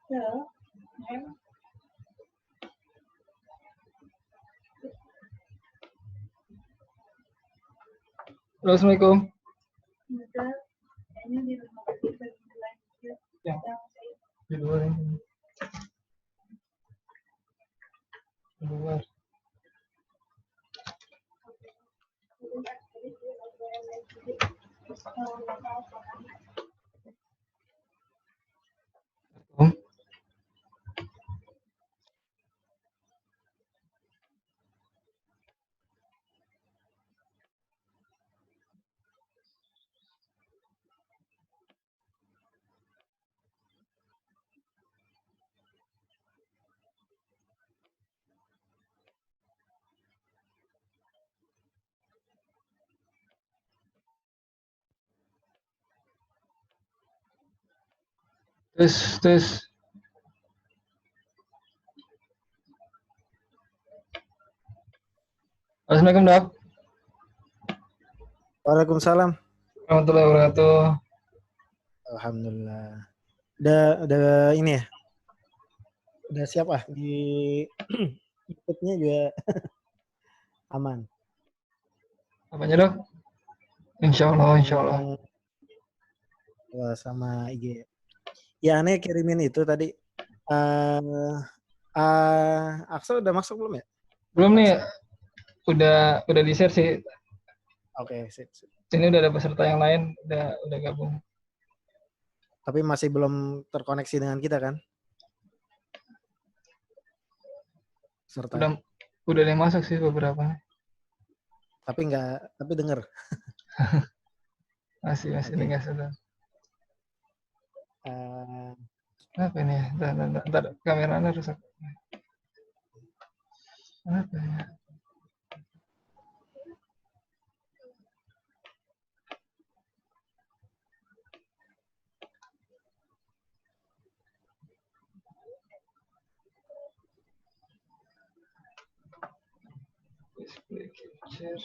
Halo, Assalamualaikum. Ya, di luar ini. Di luar. Om. Tes. Assalamualaikum, Dok. Waalaikumsalam. Warahmatullahi wabarakatuh. Alhamdulillah. Udah ini ya? Udah siap di ikutnya juga aman. Apanya, Dok? Insya Allah. Sama IG. Ya, aneh kirimin itu tadi. Axel udah masuk belum ya? Belum nih. Udah di-share sih. Oke, sip. Sini udah ada peserta yang lain, udah gabung. Tapi masih belum terkoneksi dengan kita kan? Udah ada yang masuk sih beberapa. Tapi denger. Masih dengar sudah. Apa ini? Ntar kameranya rusak. Apa ya? Display capture.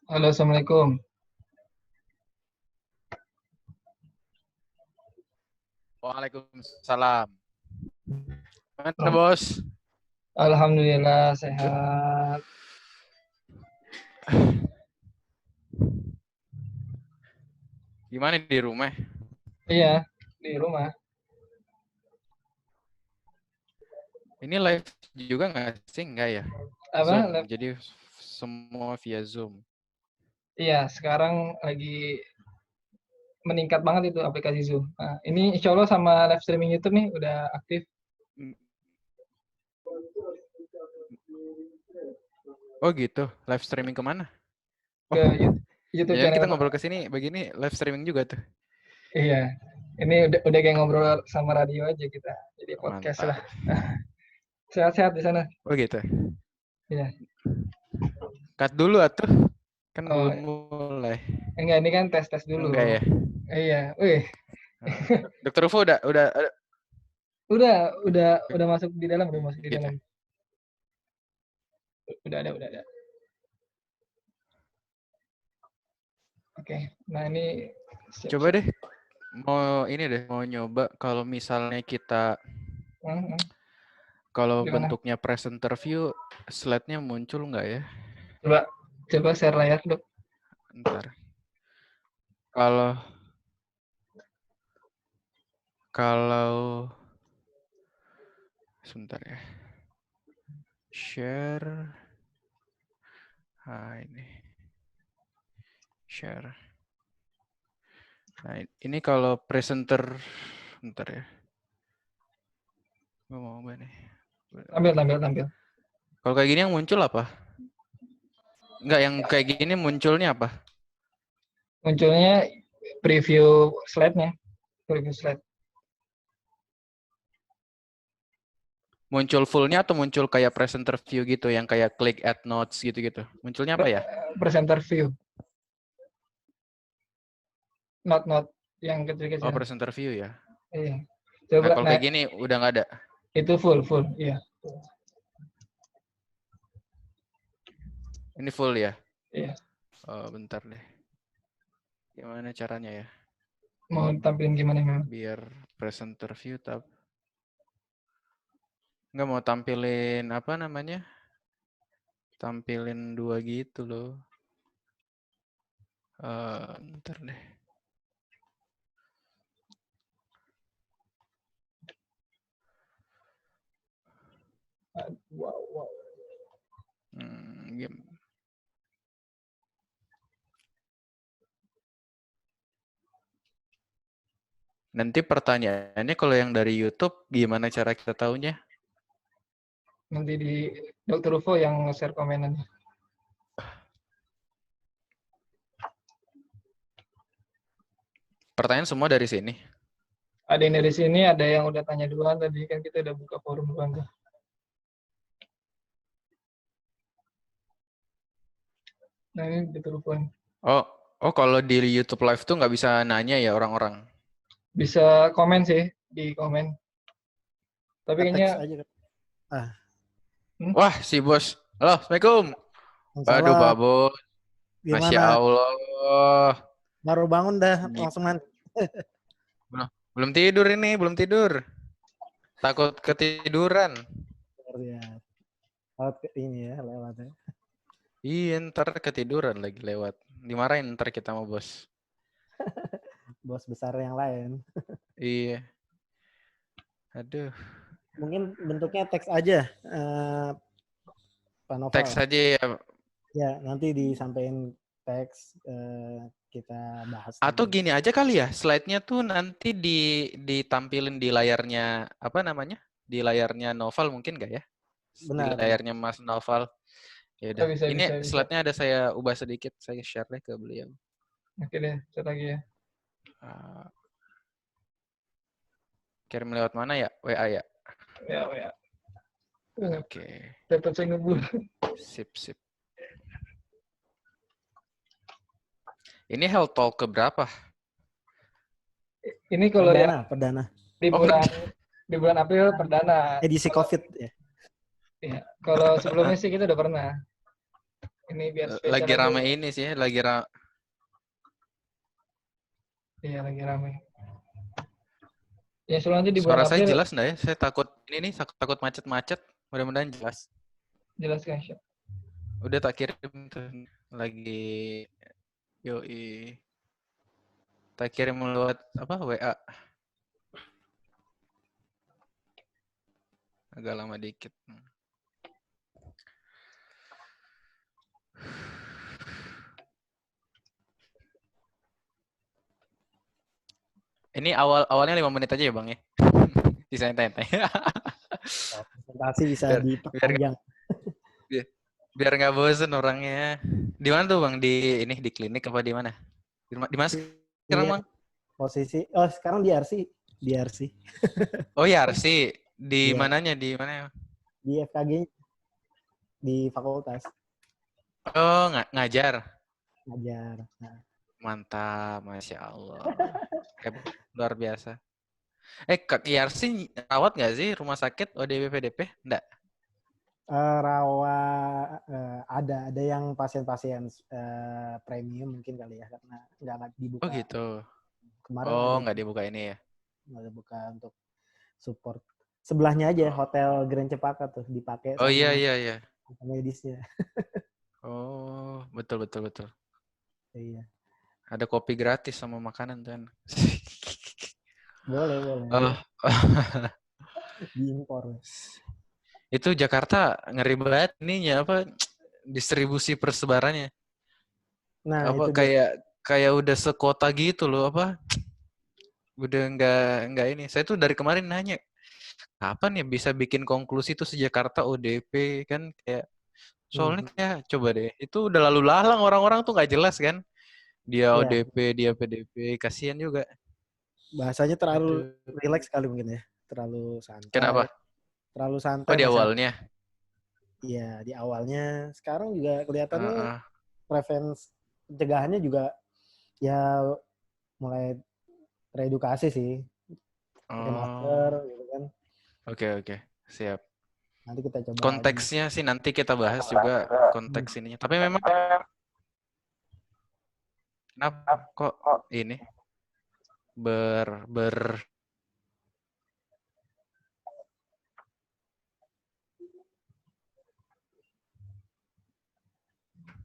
Halo, Assalamualaikum. Waalaikumsalam. Mana bos? Alhamdulillah sehat. Gimana di rumah? Iya, di rumah. Ini live juga nggak sih? Nggak ya? Apa? Zoom. Jadi semua via Zoom. Iya, sekarang lagi meningkat banget itu aplikasi Zoom. Nah, ini insya Allah sama live streaming YouTube nih udah aktif. Oh gitu. Live streaming kemana? Ke Oh, YouTube ya kita channel. ngobrol ke sini begini live streaming juga tuh. Iya, ini udah kayak ngobrol sama radio aja kita. Jadi podcast lah. Mantap. Sehat-sehat di sana. Oh gitu. Iya. Cut dulu atuh. Kan Oh, belum mulai. enggak, ini kan tes dulu. Enggak ya? Iya, wih. Dokter Ufo udah Udah masuk di dalam, udah masuk di gitu. dalam. Udah ada. Oke, nah ini Coba deh. Mau nyoba kalau misalnya kita kalau Gimana? bentuknya presenter view, slide-nya muncul nggak ya? Coba share layar, Dok. Ntar. Kalau sebentar ya. Share. Nah, ini. Share. Nah, ini kalau presenter bentar ya. Gue mau apa nih? Tampil. Kalau kayak gini yang muncul apa? Enggak, yang kayak gini munculnya apa? Munculnya preview slide-nya. Preview slide. Muncul fullnya atau muncul kayak presenter view gitu, yang kayak click add notes gitu-gitu? Munculnya apa ya? Presenter view. Not yang kecil-kecil. Oh, presenter view ya. Iya. Coba, nah, kalau kayak gini udah nggak ada. Itu full, iya. Ini full ya? Iya. Oh, bentar deh. Gimana caranya ya? Mau tampilin gimana? Biar presenter view nggak mau tampilin apa namanya? Tampilin dua gitu loh. Bentar deh. Wow. Game. Nanti pertanyaannya kalau yang dari YouTube gimana cara kita tahunya? Nanti di Dr. Ufo yang share komenannya. Pertanyaan semua dari sini. Ada yang dari sini, ada yang udah tanya duluan tadi kan kita udah buka forum duluan tuh. Nah ini Dr. Ufo. Oh kalau di YouTube Live tuh nggak bisa nanya ya orang-orang? Bisa komen sih, di komen. Tapi kayaknya... Wah, si bos. Halo, Assalamualaikum. Waduh, Pak Bos. Masya Allah. Baru bangun dah, langsung mandi. Belum tidur ini, belum tidur. Takut ketiduran. Ini ya, lewatnya. Iya, ntar ketiduran lagi lewat. Dimarahin ntar kita sama bos. Bos besar yang lain. Iya. Aduh. Mungkin bentuknya teks aja, Pak Noval. Teks aja ya. Ya, nanti disampaikan teks, kita bahas. Atau gini aja kali ya, slide-nya tuh nanti ditampilin di layarnya, apa namanya? Di layarnya Noval mungkin nggak ya? Benar. Di layarnya Mas Noval. Ya udah. Ini slide-nya ada saya ubah sedikit, saya share deh ke beliau. Oke deh, share lagi ya. Kirim lewat mana ya? WA ya? Ya. Oke. Tetap saya ngebul. Sip. Ini Health Talk keberapa? Ini kalau perdana. Di bulan April perdana. Edisi COVID ya. Iya. Kalau sebelumnya sih kita udah pernah. Ini biar spesial Lagi aja. rame ini sih, lagi Iya, lagi rame. Ya, suruh nanti di Suara bulan saya April jelas nggak ya? Saya takut ini nih, takut macet-macet. Mudah-mudahan jelas. jelaskan, Syah. Udah tak kirim tuh lagi yoi. Tak kirim lewat apa WA. Agak lama dikit. Ini awalnya 5 menit aja ya Bang ya. Disantai-santai. Presentasi bisa biar biar diperpanjang. biar, biar nggak bosen orangnya. Di mana tuh Bang? Di ini di klinik apa di mana? Di mana sekarang Iya, Bang? posisi sekarang di RC Oh ya, Arsi. Di Iya, mananya? Di mana? di FKG di fakultas Oh, ngajar. ngajar. Nah, Mantap, Masya Allah. Hebat, luar biasa. Kak Yarsi rawat nggak sih rumah sakit ODP PDP? Nggak. rawa ada yang pasien-pasien premium mungkin kali ya karena nggak Oh dibuka gitu. kemarin Oh, ada nggak dibuka ini ya? nggak dibuka untuk support sebelahnya aja hotel Grand Cepaka tuh dipakai Oh iya, sama iya, iya. medisnya. Oh, betul, betul, betul. Iya, Ada kopi gratis sama makanan tuh. boleh Oh, diimpor. itu Jakarta ngeri banget ininya apa distribusi persebarannya. Nah Apa itu dia. kayak udah sekota gitu loh apa? Udah nggak ini. Saya tuh dari kemarin nanya, kapan ya bisa bikin konklusi tuh sejakarta ODP kan kayak soalnya Mhm. kayak coba deh itu udah lalu lalang orang-orang tuh nggak jelas kan dia Ya, ODP dia PDP kasihan juga. bahasanya terlalu Aduh, rileks kali mungkin ya, terlalu santai, kenapa? terlalu Oh santai di masyarakat. awalnya. Iya, di awalnya. Sekarang juga kelihatannya Heeh. preferensi pencegahannya juga ya mulai teredukasi sih. Pakai masker Oh, gitu kan. oke, siap. Nanti kita coba Konteksnya sih nanti kita bahas juga konteks ininya. Tapi memang kenapa kok ini ber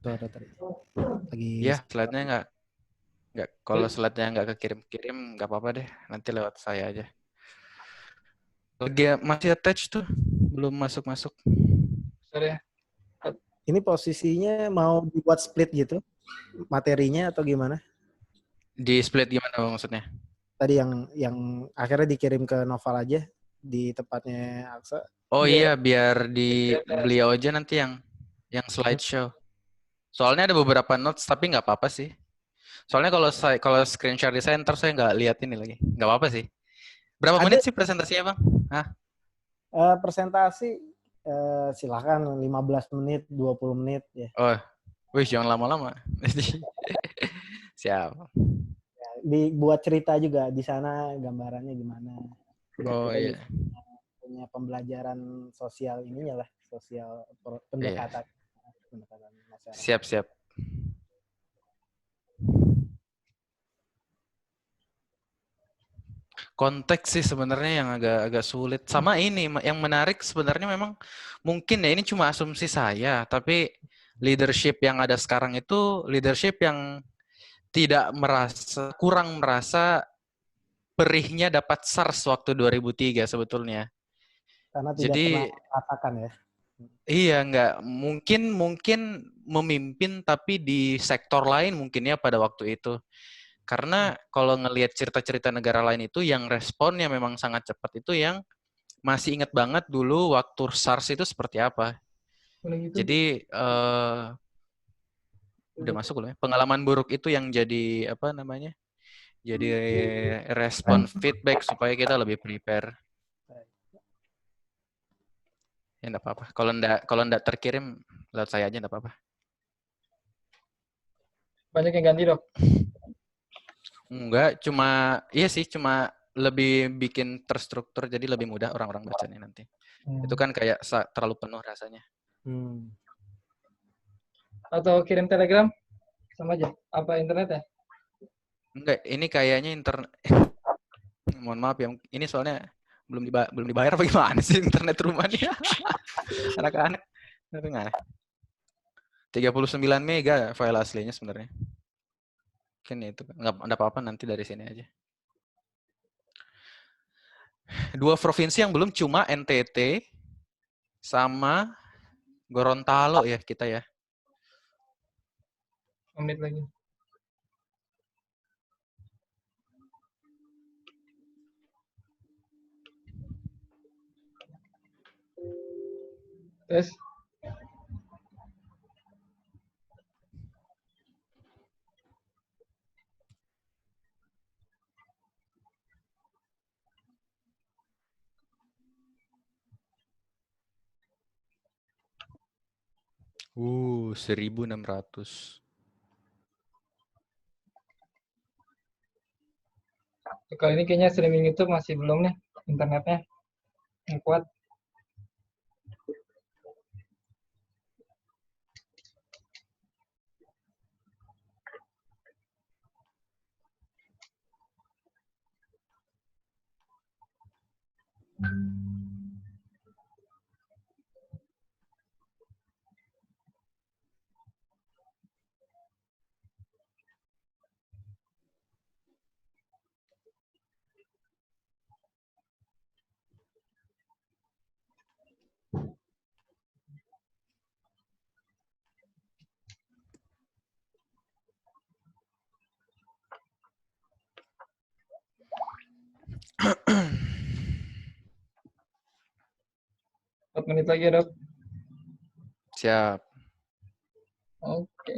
tuh ada tadi. Lagi ya slide-nya nggak kalau slide-nya nggak kekirim-kirim nggak apa-apa deh nanti lewat saya aja. Lagi masih attach tuh belum masuk-masuk. Sorry ya. ini posisinya mau dibuat split gitu materinya atau gimana? Di split gimana Bang, maksudnya? Tadi yang akhirnya dikirim ke Noval aja di tempatnya Aksa. Oh Biar iya, biar di beliau aja nanti yang slideshow. Soalnya ada beberapa notes tapi nggak apa-apa sih. Soalnya kalau screen share di saya ntar saya nggak lihat ini lagi. Nggak apa-apa sih. Berapa Ada menit sih presentasinya Bang? Hah? presentasi silakan 15 menit, 20 menit ya. Oh, wih jangan lama-lama. Siap. Dibuat cerita juga di sana gambarannya gimana. Biar Oh kita juga iya. punya pembelajaran sosial ininya lah, sosial Iya. pendekatan masyarakat. Siap. Konteks sih sebenarnya yang agak sulit. Sama ini yang menarik sebenarnya memang mungkin ya ini cuma asumsi saya, tapi leadership yang ada sekarang itu leadership yang kurang merasa perihnya dapat SARS waktu 2003 sebetulnya. Karena tidak pernah Jadi merasakan ya. iya nggak mungkin memimpin tapi di sektor lain mungkin ya pada waktu itu. Karena kalau ngelihat cerita-cerita negara lain itu yang responnya memang sangat cepat itu yang masih ingat banget dulu waktu SARS itu seperti apa. boleh gitu. Jadi udah masuk belum ya? Pengalaman buruk itu yang jadi apa namanya? Jadi respon feedback supaya kita lebih prepare. Ya enggak apa-apa. Kalau enggak terkirim lewat saya aja enggak apa-apa. Banyak yang ganti, Dok. Enggak, cuma lebih bikin terstruktur jadi lebih mudah orang-orang bacanya nanti. Itu kan kayak terlalu penuh rasanya. Atau kirim Telegram? Sama aja. Apa internet ya? Enggak, ini kayaknya internet. Mohon maaf ya, ini soalnya belum dibayar apa gimana sih internet rumahnya? Anak-anak. Tapi nggak. 39 mega file aslinya sebenarnya. Mungkin itu nggak ada apa-apa nanti dari sini aja. 2 provinsi yang belum cuma NTT sama Gorontalo ya kita ya. Menit lagi. Terus Uh, 1.600. kalau ini kayaknya streaming YouTube masih belum nih internetnya yang kuat. Empat menit lagi ya, Dok. Siap. Oke.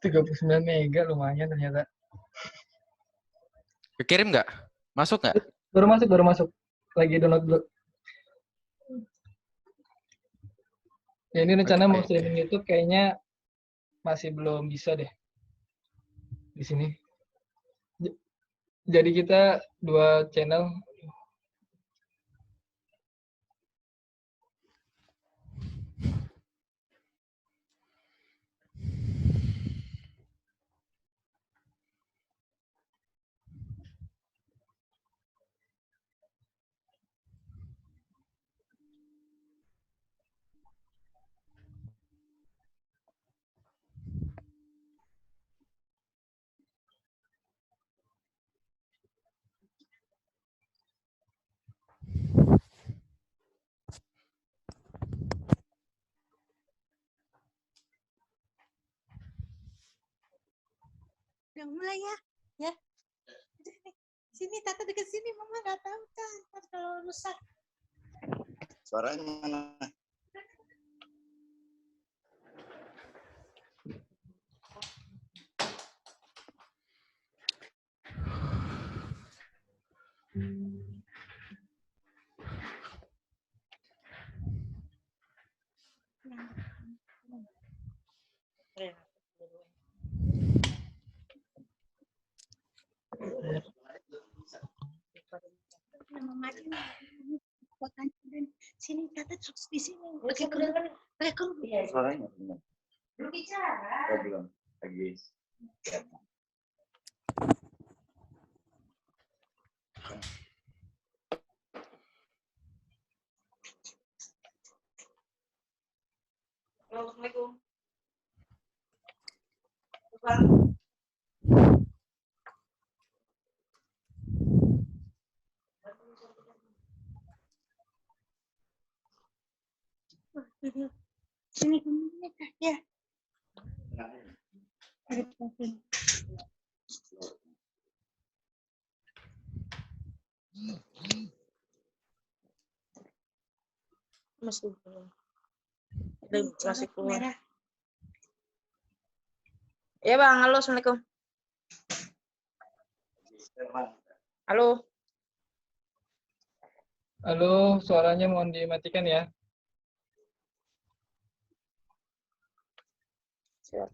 39 mega lumayan ternyata. Kirim nggak? Masuk nggak? Baru masuk. Lagi download dulu. Ya, ini rencana mau Oke. streaming YouTube kayaknya masih belum bisa deh di sini. Jadi kita 2 channel. Udah mulai ya, ya. Sini Tata dekat sini, Mama nggak tahu kan, ntar kalau rusak. Suaranya mana? Mama aja kotanya dan sini Tata terus di sini. Pakai kerudung. Suaranya benar. Belum bicara. Oh, belum. Lagi. Halo, Assalamualaikum. Sini kemana ya? Masih belum. Masih keluar. Ya Bang, halo, Assalamualaikum. Halo. Halo, suaranya mohon dimatikan ya. Siap.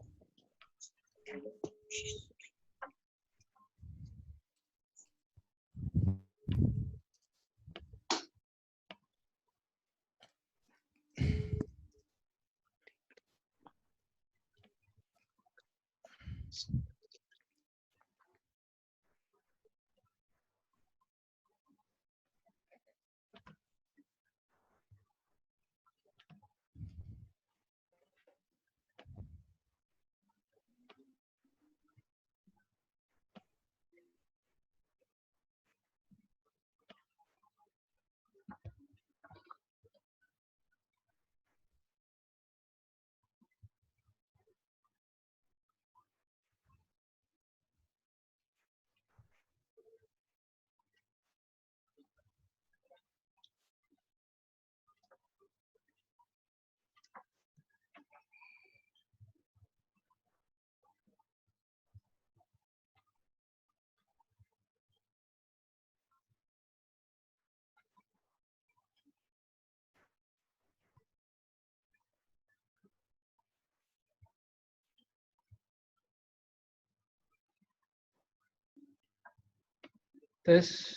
Terus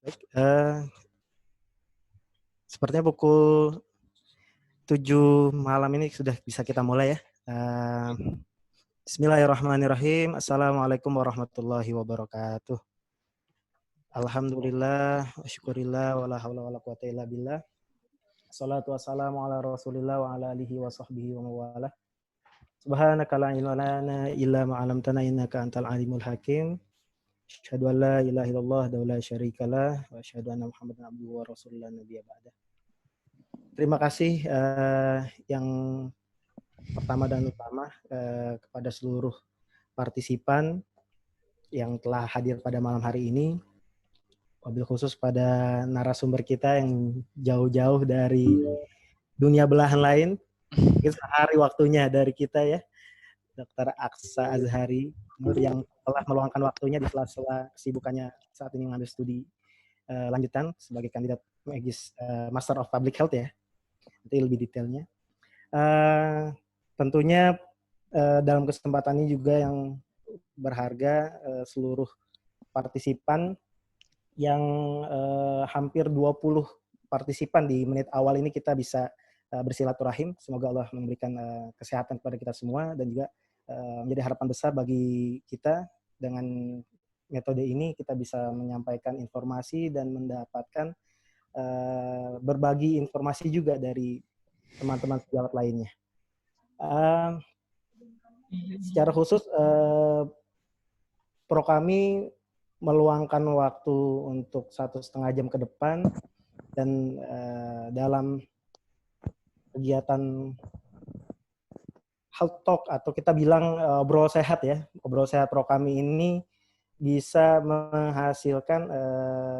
Baik, sepertinya pukul 7 malam ini sudah bisa kita mulai ya. Bismillahirrahmanirrahim. Assalamualaikum warahmatullahi wabarakatuh. Alhamdulillah, wa syukurillah, wa la hawla wa la quwata illa billah. Assalatu wassalamu ala rasulillah wa ala alihi wa sahbihi wa mawalah. Subhanaka la ilma lana illa ma 'allamtana innaka antal alimul hakim. Asyhadu an la ilaha illallah wa la syarikalah wa asyhadu anna Muhammadan abduhu wa rasulullah nabiyya ba'da. Terima kasih yang pertama dan utama kepada seluruh partisipan yang telah hadir pada malam hari ini. Wabil khusus pada narasumber kita yang jauh-jauh dari dunia belahan lain. Mungkin sehari waktunya dari kita ya. Dr. Aqsa Azhari yang telah meluangkan waktunya di sela-sela kesibukannya saat ini mengambil studi lanjutan sebagai kandidat Magis Master of Public Health ya. Nanti lebih detailnya. Tentunya dalam kesempatan ini juga yang berharga seluruh partisipan yang hampir 20 partisipan di menit awal ini kita bisa bersilaturahim. Semoga Allah memberikan kesehatan kepada kita semua dan juga menjadi harapan besar bagi kita dengan metode ini kita bisa menyampaikan informasi dan mendapatkan berbagi informasi juga dari teman-teman sejawat lainnya. Secara khusus pro kami meluangkan waktu untuk 1,5 jam ke depan dan dalam kegiatan health talk atau kita bilang obrol sehat ya, obrol sehat pro kami ini bisa menghasilkan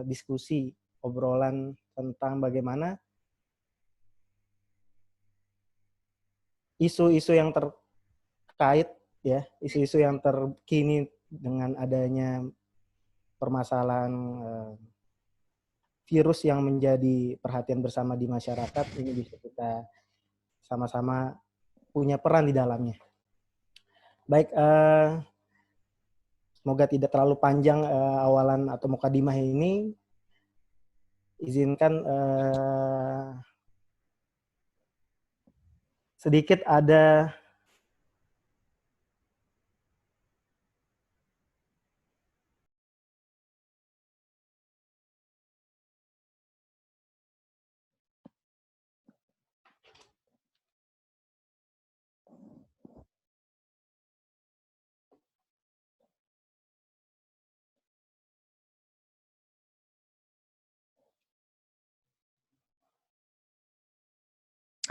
diskusi obrolan tentang bagaimana isu-isu yang terkait ya, isu-isu yang terkini dengan adanya permasalahan virus yang menjadi perhatian bersama di masyarakat ini bisa kita sama-sama punya peran di dalamnya. Baik, semoga tidak terlalu panjang awalan atau mukadimah ini. Izinkan sedikit ada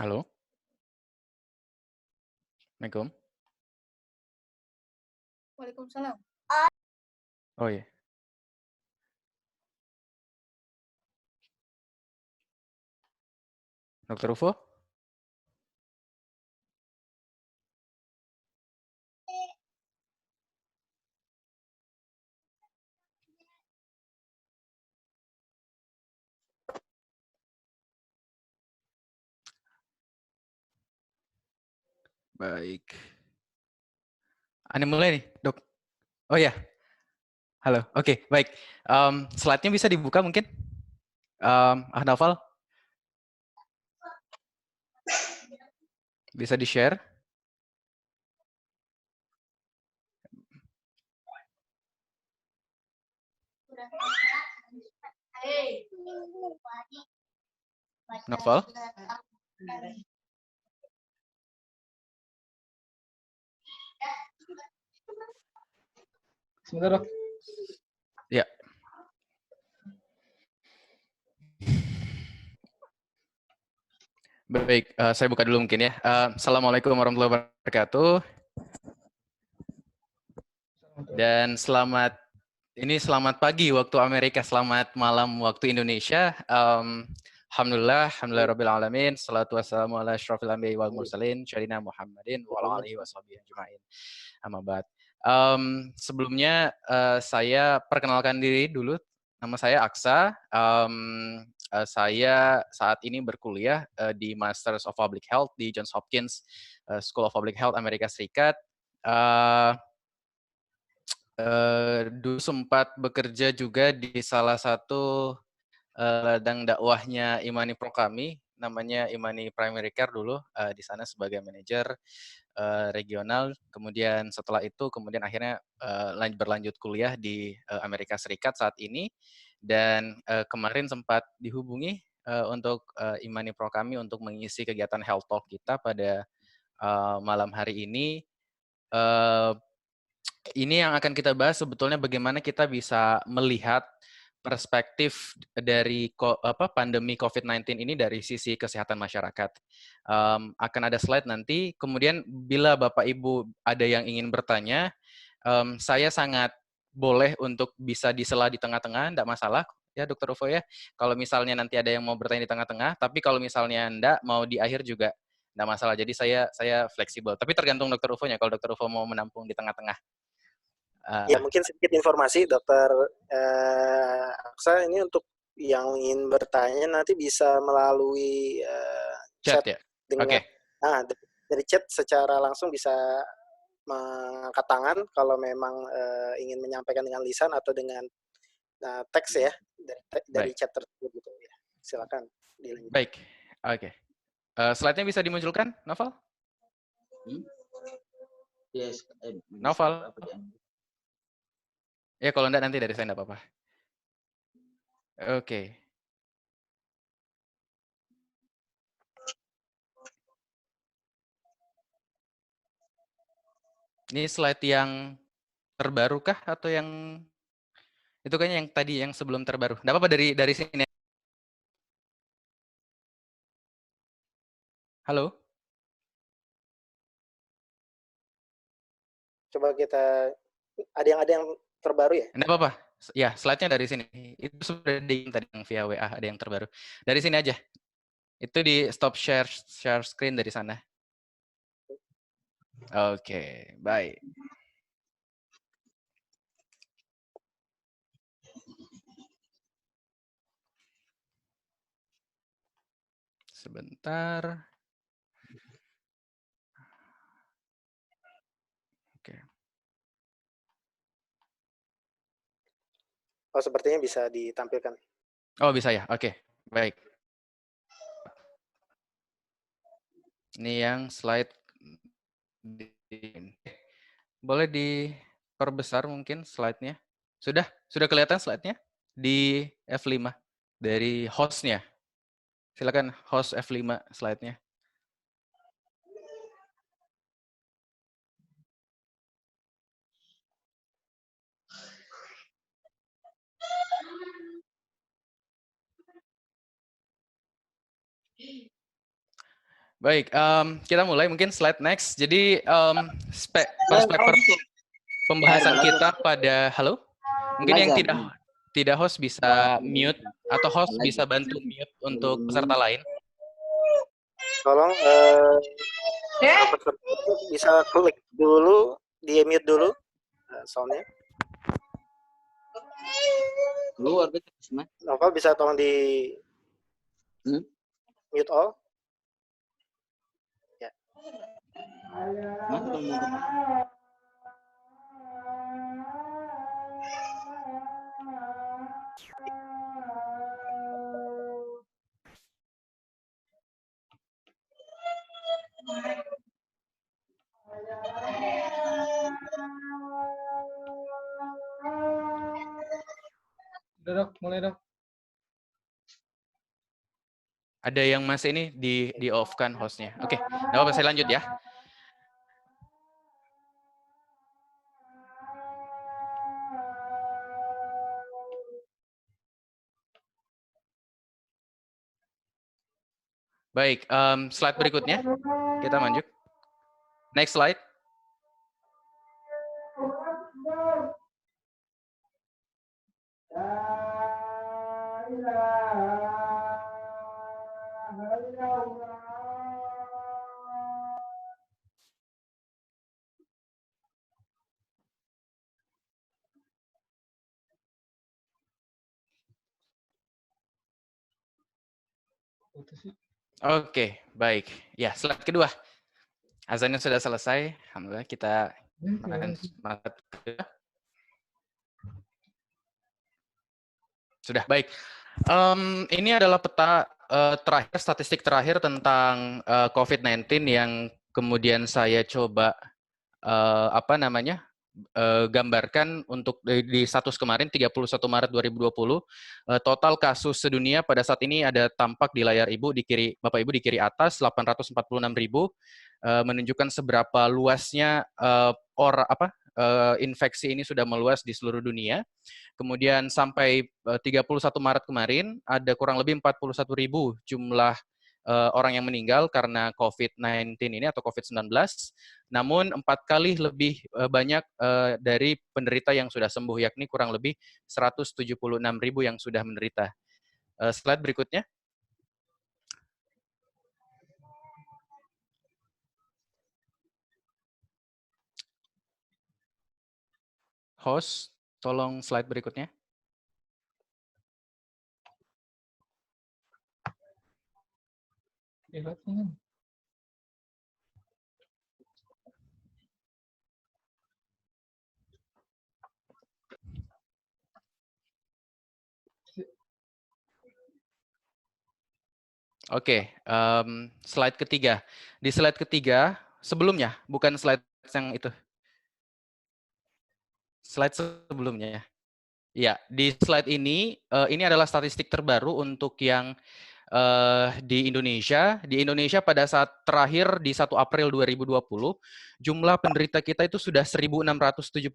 Halo? Assalamualaikum. Waalaikumsalam. Oh iya. Dokter Ufo? Baik. Anda mulai nih, Dok. Oh ya, halo. Oke, baik. Slide-nya bisa dibuka mungkin? Naufal? Bisa di-share? Naufal? Sebentar, Dok. Ya. Baik, saya buka dulu mungkin ya. Assalamualaikum warahmatullahi wabarakatuh. Dan selamat pagi waktu Amerika, selamat malam waktu Indonesia. Alhamdulillah rabbil alamin. Salatu wassalamu ala asyrafil anbiya'i wal mursalin, syarina Muhammadin wa ala alihi washabihi ajma'in. Amma ba'd. Sebelumnya saya perkenalkan diri dulu. Nama saya Aksa. Saya saat ini berkuliah di Masters of Public Health di Johns Hopkins School of Public Health Amerika Serikat. Dulu sempat bekerja juga di salah satu ladang dakwahnya Imani Pro kami, namanya Imani Primary Care dulu, di sana sebagai manajer regional. Kemudian setelah itu, akhirnya berlanjut kuliah di Amerika Serikat saat ini. Dan kemarin sempat dihubungi untuk Imani Pro kami untuk mengisi kegiatan Health Talk kita pada malam hari ini. Ini yang akan kita bahas sebetulnya bagaimana kita bisa melihat perspektif dari pandemi COVID-19 ini dari sisi kesehatan masyarakat. Akan ada slide nanti, kemudian bila Bapak Ibu ada yang ingin bertanya, saya sangat boleh untuk bisa disela di tengah-tengah, enggak masalah ya Dokter Ufo ya. Kalau misalnya nanti ada yang mau bertanya di tengah-tengah, tapi kalau misalnya enggak mau di akhir juga enggak masalah. Jadi saya fleksibel. Tapi tergantung Dokter Ufo-nya. Kalau Dokter Ufo mau menampung di tengah-tengah. Ya, mungkin sedikit informasi, Dokter Aksa, ini untuk yang ingin bertanya nanti bisa melalui chat ya? dengan, Oke. dari chat secara langsung bisa mengangkat tangan kalau memang ingin menyampaikan dengan lisan atau dengan teks ya dari chat tersebut gitu ya. Silakan dilanjutkan. Baik, oke. Slide-nya bisa dimunculkan, Novel? Yes. Novel? Ya, kalau enggak nanti dari saya enggak apa-apa. Oke. Ini slide yang terbaru kah atau yang itu kayaknya yang tadi yang sebelum terbaru. Enggak apa-apa dari sini. Halo? Coba kita ada yang terbaru ya? Enggak apa-apa. Ya, slide-nya dari sini. Itu sudah tadi yang via WA ada yang terbaru. Dari sini aja. Itu di stop share screen dari sana. Oke, baik. Sebentar. Oke. Oh, sepertinya bisa ditampilkan. Oh, bisa ya? Oke, baik. Ini yang slide. Boleh diperbesar mungkin slide-nya. Sudah kelihatan slide-nya di F5 dari host-nya. Silakan host F5 slide-nya. Baik, kita mulai mungkin slide next. Jadi perspektif pembahasan kita pada mungkin yang tidak host bisa mute atau host bisa bantu mute untuk peserta lain. Tolong bisa klik dulu, di mute dulu soundnya. Novel bisa tolong di mute all. Ya. Udah dok, mulai dok. Ada yang masih ini di off-kan host-nya. Oke, nggak apa-apa, saya lanjut ya. Baik, slide berikutnya. Kita lanjut. Next slide. Oke, baik. Ya, slide kedua. Azannya sudah selesai. Alhamdulillah kita akan sudah baik. Ini adalah peta terakhir, statistik terakhir tentang COVID-19 yang kemudian saya coba gambarkan untuk di status kemarin 31 Maret 2020. Total kasus sedunia pada saat ini ada tampak di layar Ibu di kiri, Bapak Ibu di kiri atas 846.000, menunjukkan seberapa luasnya infeksi ini sudah meluas di seluruh dunia. Kemudian sampai 31 Maret kemarin ada kurang lebih 41.000 jumlah orang yang meninggal karena COVID-19 ini atau COVID-19. Namun 4 kali lebih banyak dari penderita yang sudah sembuh, yakni kurang lebih 176.000 yang sudah menderita. Slide berikutnya. Host, tolong slide berikutnya. Oke, slide ketiga. Di slide ketiga, sebelumnya, bukan slide yang itu. Slide sebelumnya ya. Ya, di slide ini adalah statistik terbaru untuk yang di Indonesia. Di Indonesia pada saat terakhir di 1 April 2020, jumlah penderita kita itu sudah 1.677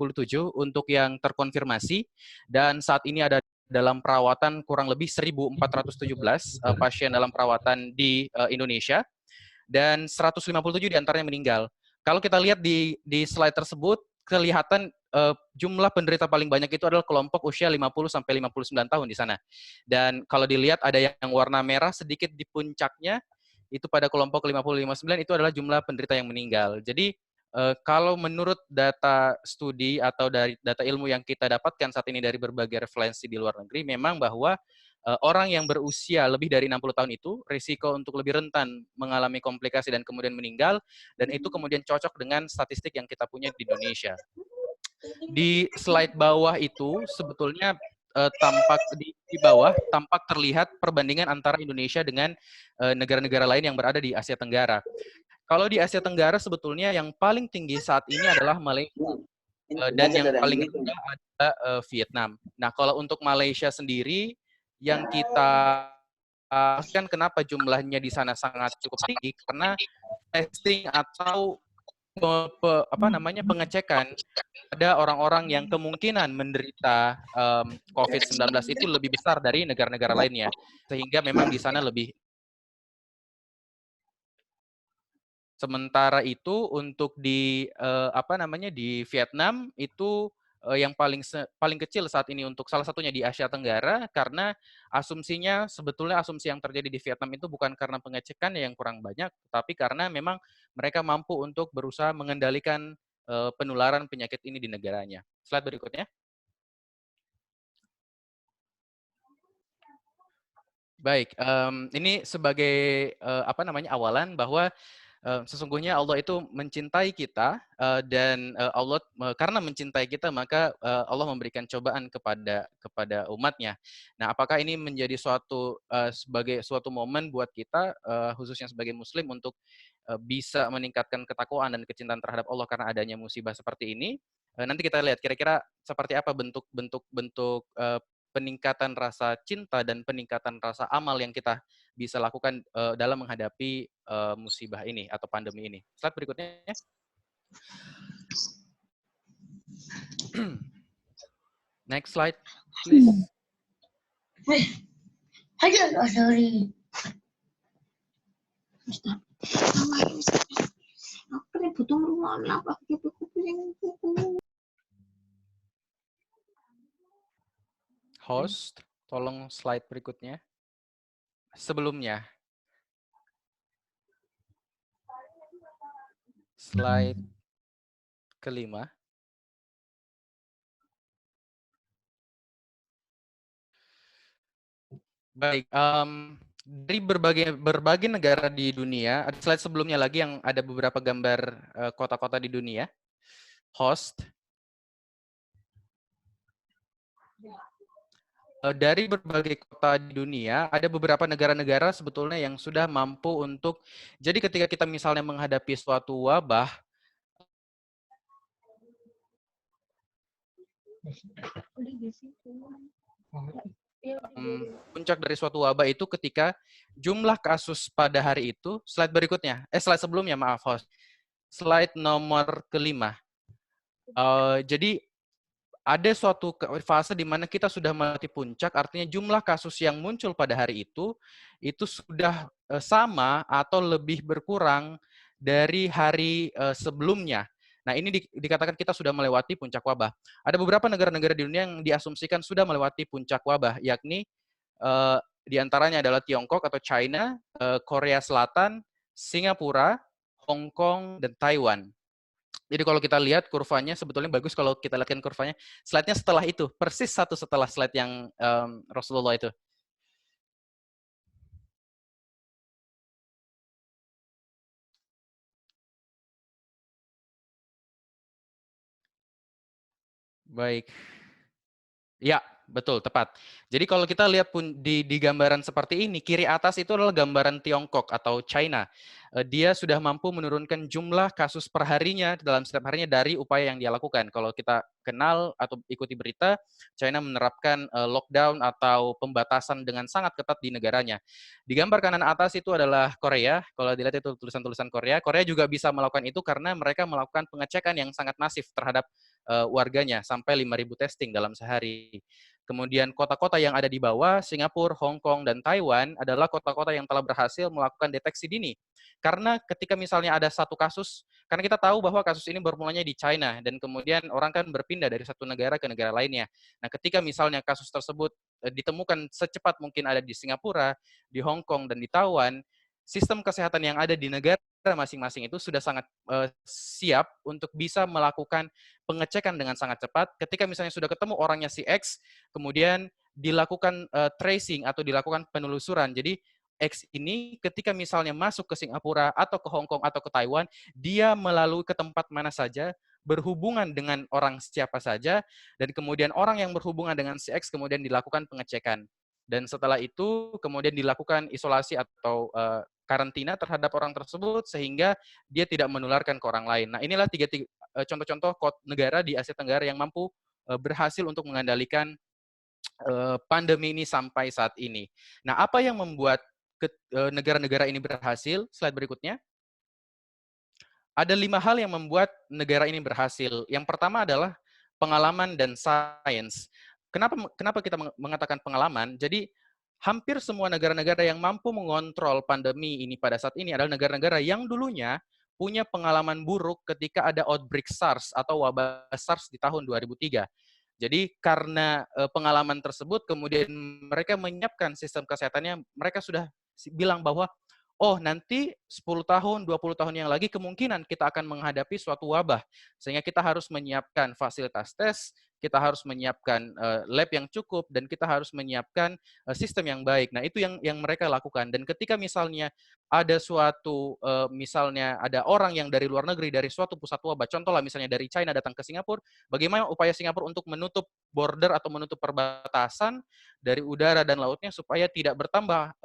untuk yang terkonfirmasi, dan saat ini ada dalam perawatan kurang lebih 1.417 pasien dalam perawatan di Indonesia, dan 157 diantaranya meninggal. Kalau kita lihat di slide tersebut, kelihatan jumlah penderita paling banyak itu adalah kelompok usia 50 sampai 59 tahun di sana. Dan kalau dilihat ada yang warna merah sedikit di puncaknya, itu pada kelompok 50-59 itu adalah jumlah penderita yang meninggal. Jadi kalau menurut data studi atau dari data ilmu yang kita dapatkan saat ini dari berbagai referensi di luar negeri, memang bahwa orang yang berusia lebih dari 60 tahun itu risiko untuk lebih rentan mengalami komplikasi dan kemudian meninggal, dan itu kemudian cocok dengan statistik yang kita punya di Indonesia. Di slide bawah itu sebetulnya tampak di bawah tampak terlihat perbandingan antara Indonesia dengan negara-negara lain yang berada di Asia Tenggara. Kalau di Asia Tenggara sebetulnya yang paling tinggi saat ini adalah Malaysia dan yang paling rendah adalah Vietnam. Nah, kalau untuk Malaysia sendiri yang kita kan kenapa jumlahnya di sana sangat cukup tinggi karena testing atau pengecekan ada orang-orang yang kemungkinan menderita COVID-19 itu lebih besar dari negara-negara lainnya, sehingga memang di sana lebih. Sementara itu untuk di di Vietnam itu yang paling kecil saat ini untuk salah satunya di Asia Tenggara karena asumsinya sebetulnya asumsi yang terjadi di Vietnam itu bukan karena pengecekan yang kurang banyak, tapi karena memang mereka mampu untuk berusaha mengendalikan penularan penyakit ini di negaranya. Slide berikutnya. Baik, ini sebagai awalan bahwa sesungguhnya Allah itu mencintai kita dan Allah karena mencintai kita maka Allah memberikan cobaan kepada umatnya. Nah, apakah ini menjadi sebagai suatu momen buat kita khususnya sebagai Muslim untuk bisa meningkatkan ketakwaan dan kecintaan terhadap Allah karena adanya musibah seperti ini? Nanti kita lihat kira-kira seperti apa bentuk peningkatan rasa cinta dan peningkatan rasa amal yang kita bisa lakukan dalam menghadapi musibah ini atau pandemi ini. Slide berikutnya. Next slide, please. Sorry. Host, tolong slide berikutnya. Sebelumnya. Slide kelima. Baik, dari berbagai negara di dunia, ada slide sebelumnya lagi yang ada beberapa gambar kota-kota di dunia. Host. Dari berbagai kota di dunia, ada beberapa negara-negara sebetulnya yang sudah mampu untuk, jadi ketika kita misalnya menghadapi suatu wabah, puncak dari suatu wabah itu ketika jumlah kasus pada hari itu, slide berikutnya, slide sebelumnya, maaf host, slide nomor kelima. Jadi ada suatu fase di mana kita sudah melewati puncak, artinya jumlah kasus yang muncul pada hari itu sudah sama atau lebih berkurang dari hari sebelumnya. Nah, ini dikatakan kita sudah melewati puncak wabah. Ada beberapa negara-negara di dunia yang diasumsikan sudah melewati puncak wabah, yakni diantaranya adalah Tiongkok atau China, Korea Selatan, Singapura, Hong Kong, dan Taiwan. Jadi kalau kita lihat kurvanya sebetulnya bagus kalau kita lihatkan kurvanya. Slide-nya setelah itu, persis satu setelah slide yang Rasulullah itu. Baik. Ya, betul, tepat. Jadi kalau kita lihat pun di gambaran seperti ini, kiri atas itu adalah gambaran Tiongkok atau China. Dia sudah mampu menurunkan jumlah kasus perharinya dalam setiap harinya dari upaya yang dia lakukan. Kalau kita kenal atau ikuti berita, China menerapkan lockdown atau pembatasan dengan sangat ketat di negaranya. Di gambar kanan atas itu adalah Korea. Kalau dilihat itu tulisan-tulisan Korea. Korea juga bisa melakukan itu karena mereka melakukan pengecekan yang sangat masif terhadap warganya sampai 5.000 testing dalam sehari. Kemudian kota-kota yang ada di bawah, Singapura, Hong Kong, dan Taiwan adalah kota-kota yang telah berhasil melakukan deteksi dini. Karena ketika misalnya ada satu kasus, karena kita tahu bahwa kasus ini bermulanya di China, dan kemudian orang kan berpindah dari satu negara ke negara lainnya. Nah, ketika misalnya kasus tersebut ditemukan secepat mungkin ada di Singapura, di Hong Kong, dan di Taiwan, sistem kesehatan yang ada di negara masing-masing itu sudah sangat siap untuk bisa melakukan pengecekan dengan sangat cepat. Ketika misalnya sudah ketemu orangnya si X, kemudian dilakukan tracing atau dilakukan penelusuran. Jadi X ini ketika misalnya masuk ke Singapura atau ke Hong Kong atau ke Taiwan, dia melalui ke tempat mana saja, berhubungan dengan orang siapa saja, dan kemudian orang yang berhubungan dengan si X kemudian dilakukan pengecekan. Dan setelah itu kemudian dilakukan isolasi atau karantina terhadap orang tersebut sehingga dia tidak menularkan ke orang lain. Nah, inilah contoh-contoh negara di Asia Tenggara yang mampu berhasil untuk mengendalikan pandemi ini sampai saat ini. Nah, apa yang membuat negara-negara ini berhasil? Slide berikutnya. Ada 5 hal yang membuat negara ini berhasil. Yang pertama adalah pengalaman dan sains. Kenapa kita mengatakan pengalaman? Jadi hampir semua negara-negara yang mampu mengontrol pandemi ini pada saat ini adalah negara-negara yang dulunya punya pengalaman buruk ketika ada outbreak SARS atau wabah SARS di tahun 2003. Jadi karena pengalaman tersebut, kemudian mereka menyiapkan sistem kesehatannya, mereka sudah bilang bahwa oh, nanti 10 tahun, 20 tahun yang lagi kemungkinan kita akan menghadapi suatu wabah. Sehingga kita harus menyiapkan fasilitas tes, kita harus menyiapkan lab yang cukup, dan kita harus menyiapkan sistem yang baik. Nah, itu yang mereka lakukan. Dan ketika misalnya ada suatu, misalnya ada orang yang dari luar negeri, dari suatu pusat wabah, contohlah misalnya dari China datang ke Singapura, bagaimana upaya Singapura untuk menutup border atau menutup perbatasan dari udara dan lautnya supaya tidak bertambah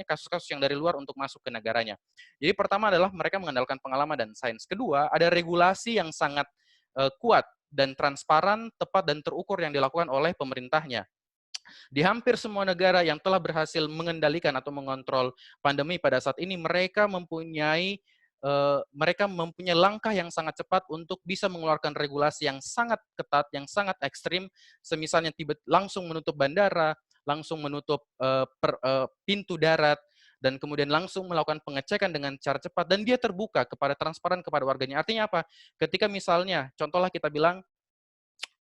kasus-kasus yang dari luar untuk masuk ke negaranya. Jadi pertama adalah mereka mengandalkan pengalaman dan sains. Kedua, ada regulasi yang sangat kuat dan transparan, tepat dan terukur yang dilakukan oleh pemerintahnya. Di hampir semua negara yang telah berhasil mengendalikan atau mengontrol pandemi pada saat ini, mereka mempunyai langkah yang sangat cepat untuk bisa mengeluarkan regulasi yang sangat ketat, yang sangat ekstrim, semisalnya langsung menutup bandara, langsung menutup pintu darat, dan kemudian langsung melakukan pengecekan dengan cara cepat, dan dia terbuka transparan kepada warganya. Artinya apa? Ketika misalnya, contohlah kita bilang,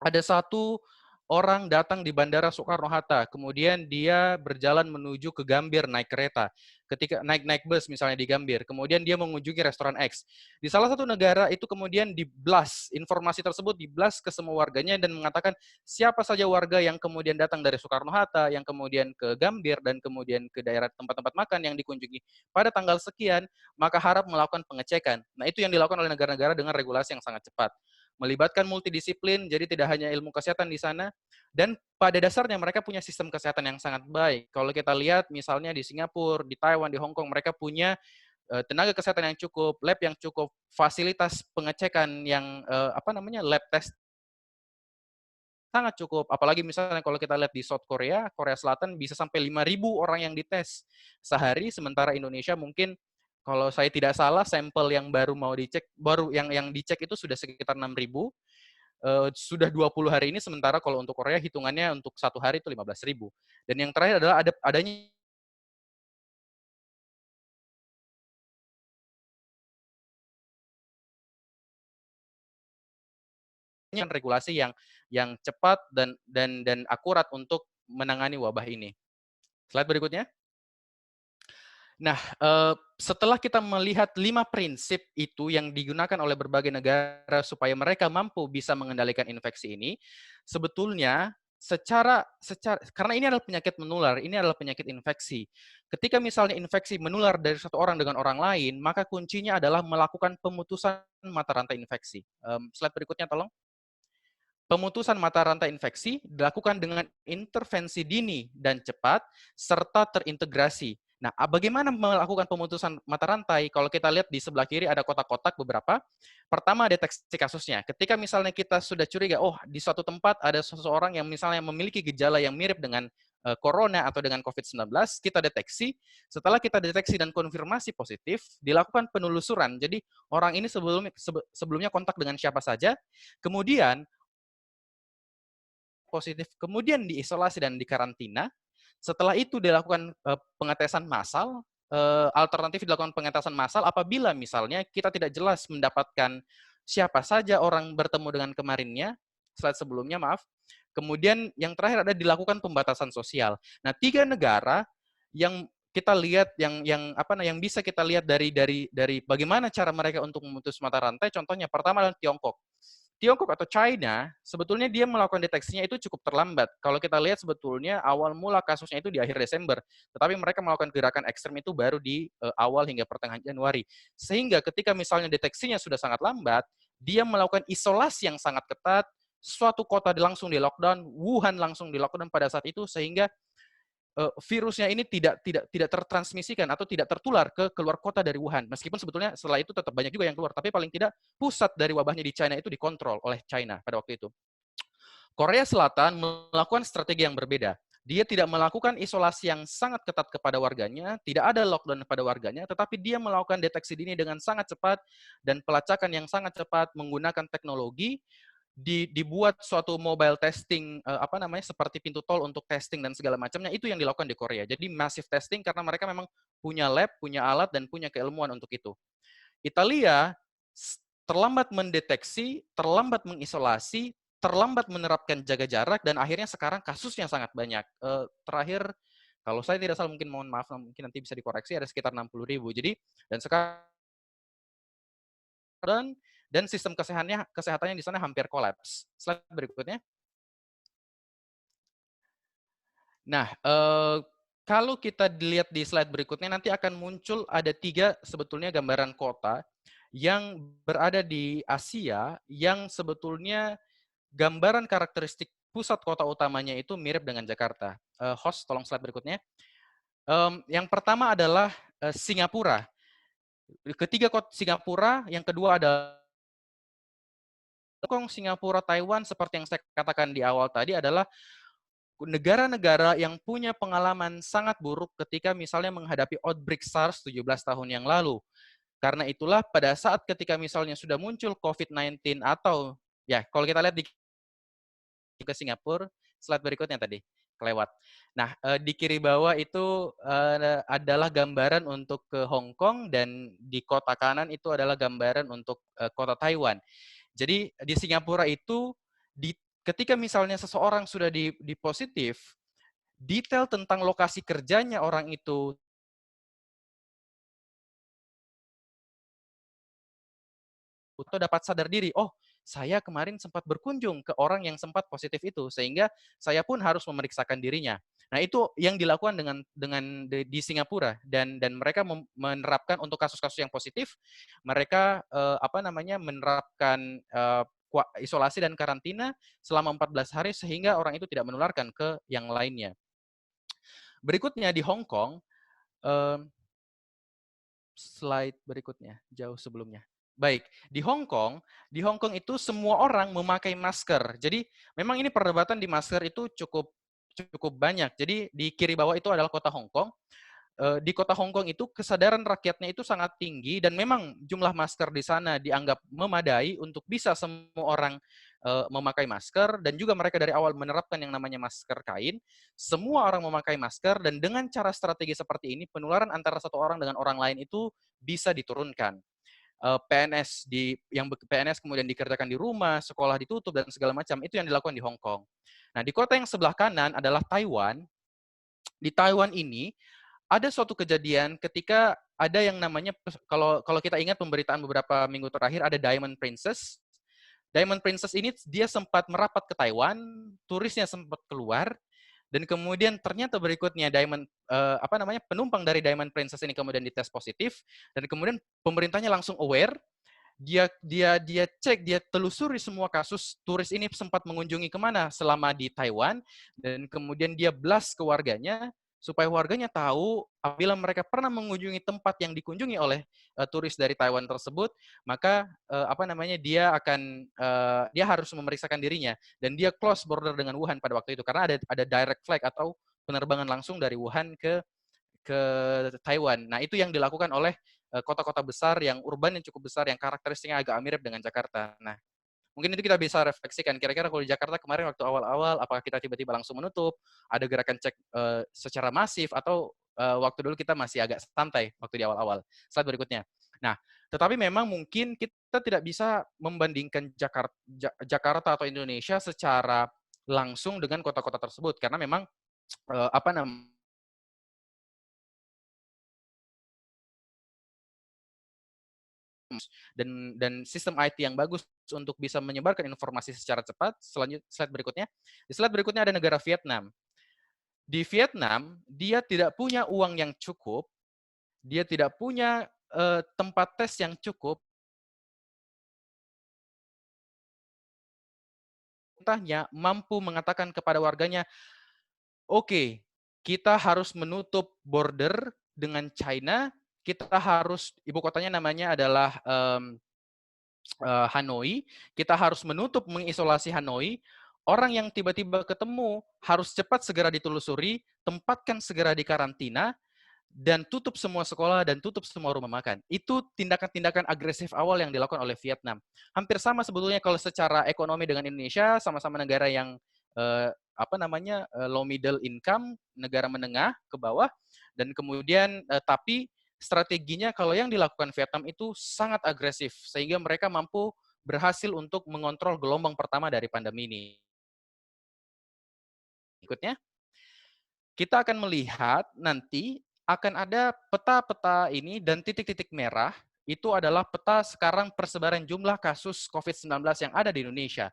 ada satu orang datang di Bandara Soekarno-Hatta, kemudian dia berjalan menuju ke Gambir naik kereta. Ketika naik bus misalnya di Gambir, kemudian dia mengunjungi restoran X. Di salah satu negara itu kemudian di-blast, informasi tersebut di-blast ke semua warganya dan mengatakan siapa saja warga yang kemudian datang dari Soekarno-Hatta, yang kemudian ke Gambir, dan kemudian ke daerah tempat-tempat makan yang dikunjungi pada tanggal sekian, maka harap melakukan pengecekan. Nah, itu yang dilakukan oleh negara-negara dengan regulasi yang sangat cepat. Melibatkan multidisiplin, jadi tidak hanya ilmu kesehatan di sana, dan pada dasarnya mereka punya sistem kesehatan yang sangat baik. Kalau kita lihat misalnya di Singapura, di Taiwan, di Hong Kong, mereka punya tenaga kesehatan yang cukup, lab yang cukup, fasilitas pengecekan yang lab test sangat cukup. Apalagi misalnya kalau kita lihat di South Korea, Korea Selatan bisa sampai 5.000 orang yang dites sehari, sementara Indonesia mungkin kalau saya tidak salah, sampel yang baru mau dicek, yang dicek itu sudah sekitar 6.000, sudah 20 hari ini, sementara kalau untuk Korea hitungannya untuk satu hari itu 15.000. Dan yang terakhir adalah adanya regulasi yang cepat dan akurat untuk menangani wabah ini. Slide berikutnya. Nah, setelah kita melihat 5 prinsip itu yang digunakan oleh berbagai negara supaya mereka mampu bisa mengendalikan infeksi ini, sebetulnya karena ini adalah penyakit menular, ini adalah penyakit infeksi. Ketika misalnya infeksi menular dari satu orang dengan orang lain, maka kuncinya adalah melakukan pemutusan mata rantai infeksi. Slide berikutnya tolong. Pemutusan mata rantai infeksi dilakukan dengan intervensi dini dan cepat, serta terintegrasi. Nah, bagaimana melakukan pemutusan mata rantai? Kalau kita lihat di sebelah kiri ada kotak-kotak beberapa. Pertama, deteksi kasusnya. Ketika misalnya kita sudah curiga, oh di suatu tempat ada seseorang yang misalnya memiliki gejala yang mirip dengan corona atau dengan COVID-19, kita deteksi. Setelah kita deteksi dan konfirmasi positif, dilakukan penelusuran. Jadi orang ini sebelumnya kontak dengan siapa saja, kemudian positif, kemudian diisolasi dan dikarantina. Setelah itu dilakukan pengetesan massal, alternatif dilakukan pengetesan massal apabila misalnya kita tidak jelas mendapatkan siapa saja orang bertemu dengan kemarinnya, slide sebelumnya maaf. Kemudian yang terakhir ada dilakukan pembatasan sosial. Nah, 3 negara yang kita lihat yang bisa kita lihat dari bagaimana cara mereka untuk memutus mata rantai, contohnya pertama adalah Tiongkok. Tiongkok atau China, sebetulnya dia melakukan deteksinya itu cukup terlambat. Kalau kita lihat sebetulnya awal mula kasusnya itu di akhir Desember, tetapi mereka melakukan gerakan ekstrem itu baru di awal hingga pertengahan Januari. Sehingga ketika misalnya deteksinya sudah sangat lambat, dia melakukan isolasi yang sangat ketat, suatu kota langsung di lockdown, Wuhan langsung di lockdown pada saat itu, sehingga virusnya ini tidak tertransmisikan atau tidak tertular ke keluar kota dari Wuhan. Meskipun sebetulnya setelah itu tetap banyak juga yang keluar, tapi paling tidak pusat dari wabahnya di China itu dikontrol oleh China pada waktu itu. Korea Selatan melakukan strategi yang berbeda. Dia tidak melakukan isolasi yang sangat ketat kepada warganya, tidak ada lockdown kepada warganya, tetapi dia melakukan deteksi dini dengan sangat cepat dan pelacakan yang sangat cepat menggunakan teknologi. Dibuat suatu mobile testing seperti pintu tol untuk testing dan segala macamnya, itu yang dilakukan di Korea. Jadi massive testing karena mereka memang punya lab, punya alat dan punya keilmuan untuk itu. Italia terlambat mendeteksi, terlambat mengisolasi, terlambat menerapkan jaga jarak, dan akhirnya sekarang kasusnya sangat banyak. Terakhir kalau saya tidak salah, mungkin mohon maaf, mungkin nanti bisa dikoreksi, ada sekitar 60.000. Jadi dan sekarang dan sistem kesehatannya di sana hampir kolaps. Slide berikutnya. Nah, kalau kita dilihat di slide berikutnya, nanti akan muncul ada 3 sebetulnya gambaran kota yang berada di Asia, yang sebetulnya gambaran karakteristik pusat kota utamanya itu mirip dengan Jakarta. Host, tolong slide berikutnya. Yang pertama adalah Singapura. Ketiga kota Singapura, yang kedua adalah Hong Kong, Singapura, Taiwan, seperti yang saya katakan di awal tadi, adalah negara-negara yang punya pengalaman sangat buruk ketika misalnya menghadapi outbreak SARS 17 tahun yang lalu. Karena itulah pada saat ketika misalnya sudah muncul COVID-19 atau, ya kalau kita lihat ke Singapura, slide berikutnya tadi, kelewat. Nah, di kiri bawah itu adalah gambaran untuk ke Hong Kong, dan di kota kanan itu adalah gambaran untuk kota Taiwan. Jadi di Singapura itu, ketika misalnya seseorang sudah di positif, detail tentang lokasi kerjanya orang itu dapat sadar diri, oh saya kemarin sempat berkunjung ke orang yang sempat positif itu, sehingga saya pun harus memeriksakan dirinya. Nah, itu yang dilakukan dengan di Singapura, dan mereka menerapkan untuk kasus-kasus yang positif, mereka menerapkan isolasi dan karantina selama 14 hari sehingga orang itu tidak menularkan ke yang lainnya. Berikutnya di Hong Kong, slide berikutnya, jauh sebelumnya. Baik, di Hong Kong itu semua orang memakai masker. Jadi memang ini perdebatan di masker itu cukup banyak. Jadi di kiri bawah itu adalah kota Hong Kong. Di kota Hong Kong itu kesadaran rakyatnya itu sangat tinggi, dan memang jumlah masker di sana dianggap memadai untuk bisa semua orang memakai masker, dan juga mereka dari awal menerapkan yang namanya masker kain. Semua orang memakai masker, dan dengan cara strategi seperti ini penularan antara satu orang dengan orang lain itu bisa diturunkan. PNS kemudian dikerjakan di rumah, sekolah ditutup dan segala macam, itu yang dilakukan di Hong Kong. Nah, di kota yang sebelah kanan adalah Taiwan. Di Taiwan ini ada suatu kejadian ketika ada yang namanya, kalau kita ingat pemberitaan beberapa minggu terakhir, ada Diamond Princess. Diamond Princess ini dia sempat merapat ke Taiwan, turisnya sempat keluar, dan kemudian ternyata berikutnya penumpang dari Diamond Princess ini kemudian dites positif, dan kemudian pemerintahnya langsung aware. Dia cek, dia telusuri semua kasus turis ini sempat mengunjungi kemana selama di Taiwan, dan kemudian dia blast ke warganya supaya warganya tahu apabila mereka pernah mengunjungi tempat yang dikunjungi oleh turis dari Taiwan tersebut, maka dia harus memeriksakan dirinya, dan dia close border dengan Wuhan pada waktu itu karena ada direct flight atau penerbangan langsung dari Wuhan ke Taiwan. Nah, itu yang dilakukan oleh kota-kota besar yang urban yang cukup besar, yang karakteristiknya agak mirip dengan Jakarta. Nah, mungkin itu kita bisa refleksikan. Kira-kira kalau di Jakarta kemarin waktu awal-awal, apakah kita tiba-tiba langsung menutup, ada gerakan cek secara masif, atau waktu dulu kita masih agak santai waktu di awal-awal. Slide berikutnya. Nah, tetapi memang mungkin kita tidak bisa membandingkan Jakarta atau Indonesia secara langsung dengan kota-kota tersebut, karena memang dan sistem IT yang bagus untuk bisa menyebarkan informasi secara cepat. Selanjutnya, slide berikutnya. Di slide berikutnya ada negara Vietnam. Di Vietnam, dia tidak punya uang yang cukup, dia tidak punya tempat tes yang cukup, pemerintahnya mampu mengatakan kepada warganya, oke, kita harus menutup border dengan China, kita harus, ibu kotanya namanya adalah Hanoi, kita harus menutup, mengisolasi Hanoi, orang yang tiba-tiba ketemu harus cepat segera ditelusuri, tempatkan segera di karantina, dan tutup semua sekolah dan tutup semua rumah makan. Itu tindakan-tindakan agresif awal yang dilakukan oleh Vietnam. Hampir sama sebetulnya kalau secara ekonomi dengan Indonesia, sama-sama negara yang low middle income, negara menengah ke bawah, dan kemudian tapi strateginya kalau yang dilakukan Vietnam itu sangat agresif sehingga mereka mampu berhasil untuk mengontrol gelombang pertama dari pandemi ini. Berikutnya, kita akan melihat nanti akan ada peta-peta ini dan titik-titik merah itu adalah peta sekarang persebaran jumlah kasus COVID-19 yang ada di Indonesia.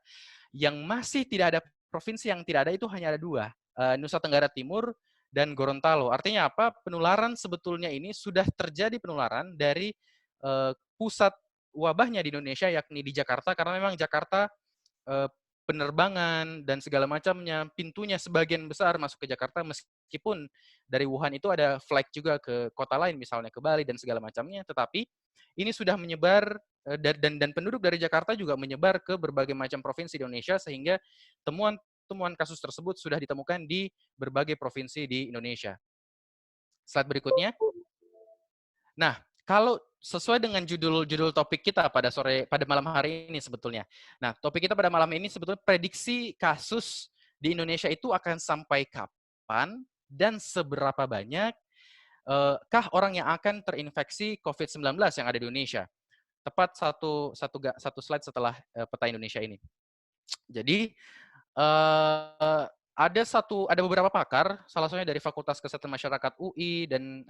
Yang masih tidak ada, provinsi yang tidak ada itu hanya ada 2, Nusa Tenggara Timur dan Gorontalo. Artinya apa? Penularan sebetulnya ini sudah terjadi penularan dari pusat wabahnya di Indonesia, yakni di Jakarta, karena memang Jakarta penerbangan dan segala macamnya, pintunya sebagian besar masuk ke Jakarta, meskipun dari Wuhan itu ada flight juga ke kota lain, misalnya ke Bali dan segala macamnya, tetapi ini sudah menyebar dan penduduk dari Jakarta juga menyebar ke berbagai macam provinsi di Indonesia, sehingga temuan kasus tersebut sudah ditemukan di berbagai provinsi di Indonesia. Slide berikutnya. Nah, kalau sesuai dengan judul topik kita pada malam hari ini sebetulnya. Nah, topik kita pada malam ini sebetulnya prediksi kasus di Indonesia itu akan sampai kapan dan seberapa banyak kah orang yang akan terinfeksi COVID-19 yang ada di Indonesia. Tepat satu slide setelah peta Indonesia ini. Jadi ada beberapa pakar, salah satunya dari Fakultas Kesehatan Masyarakat UI dan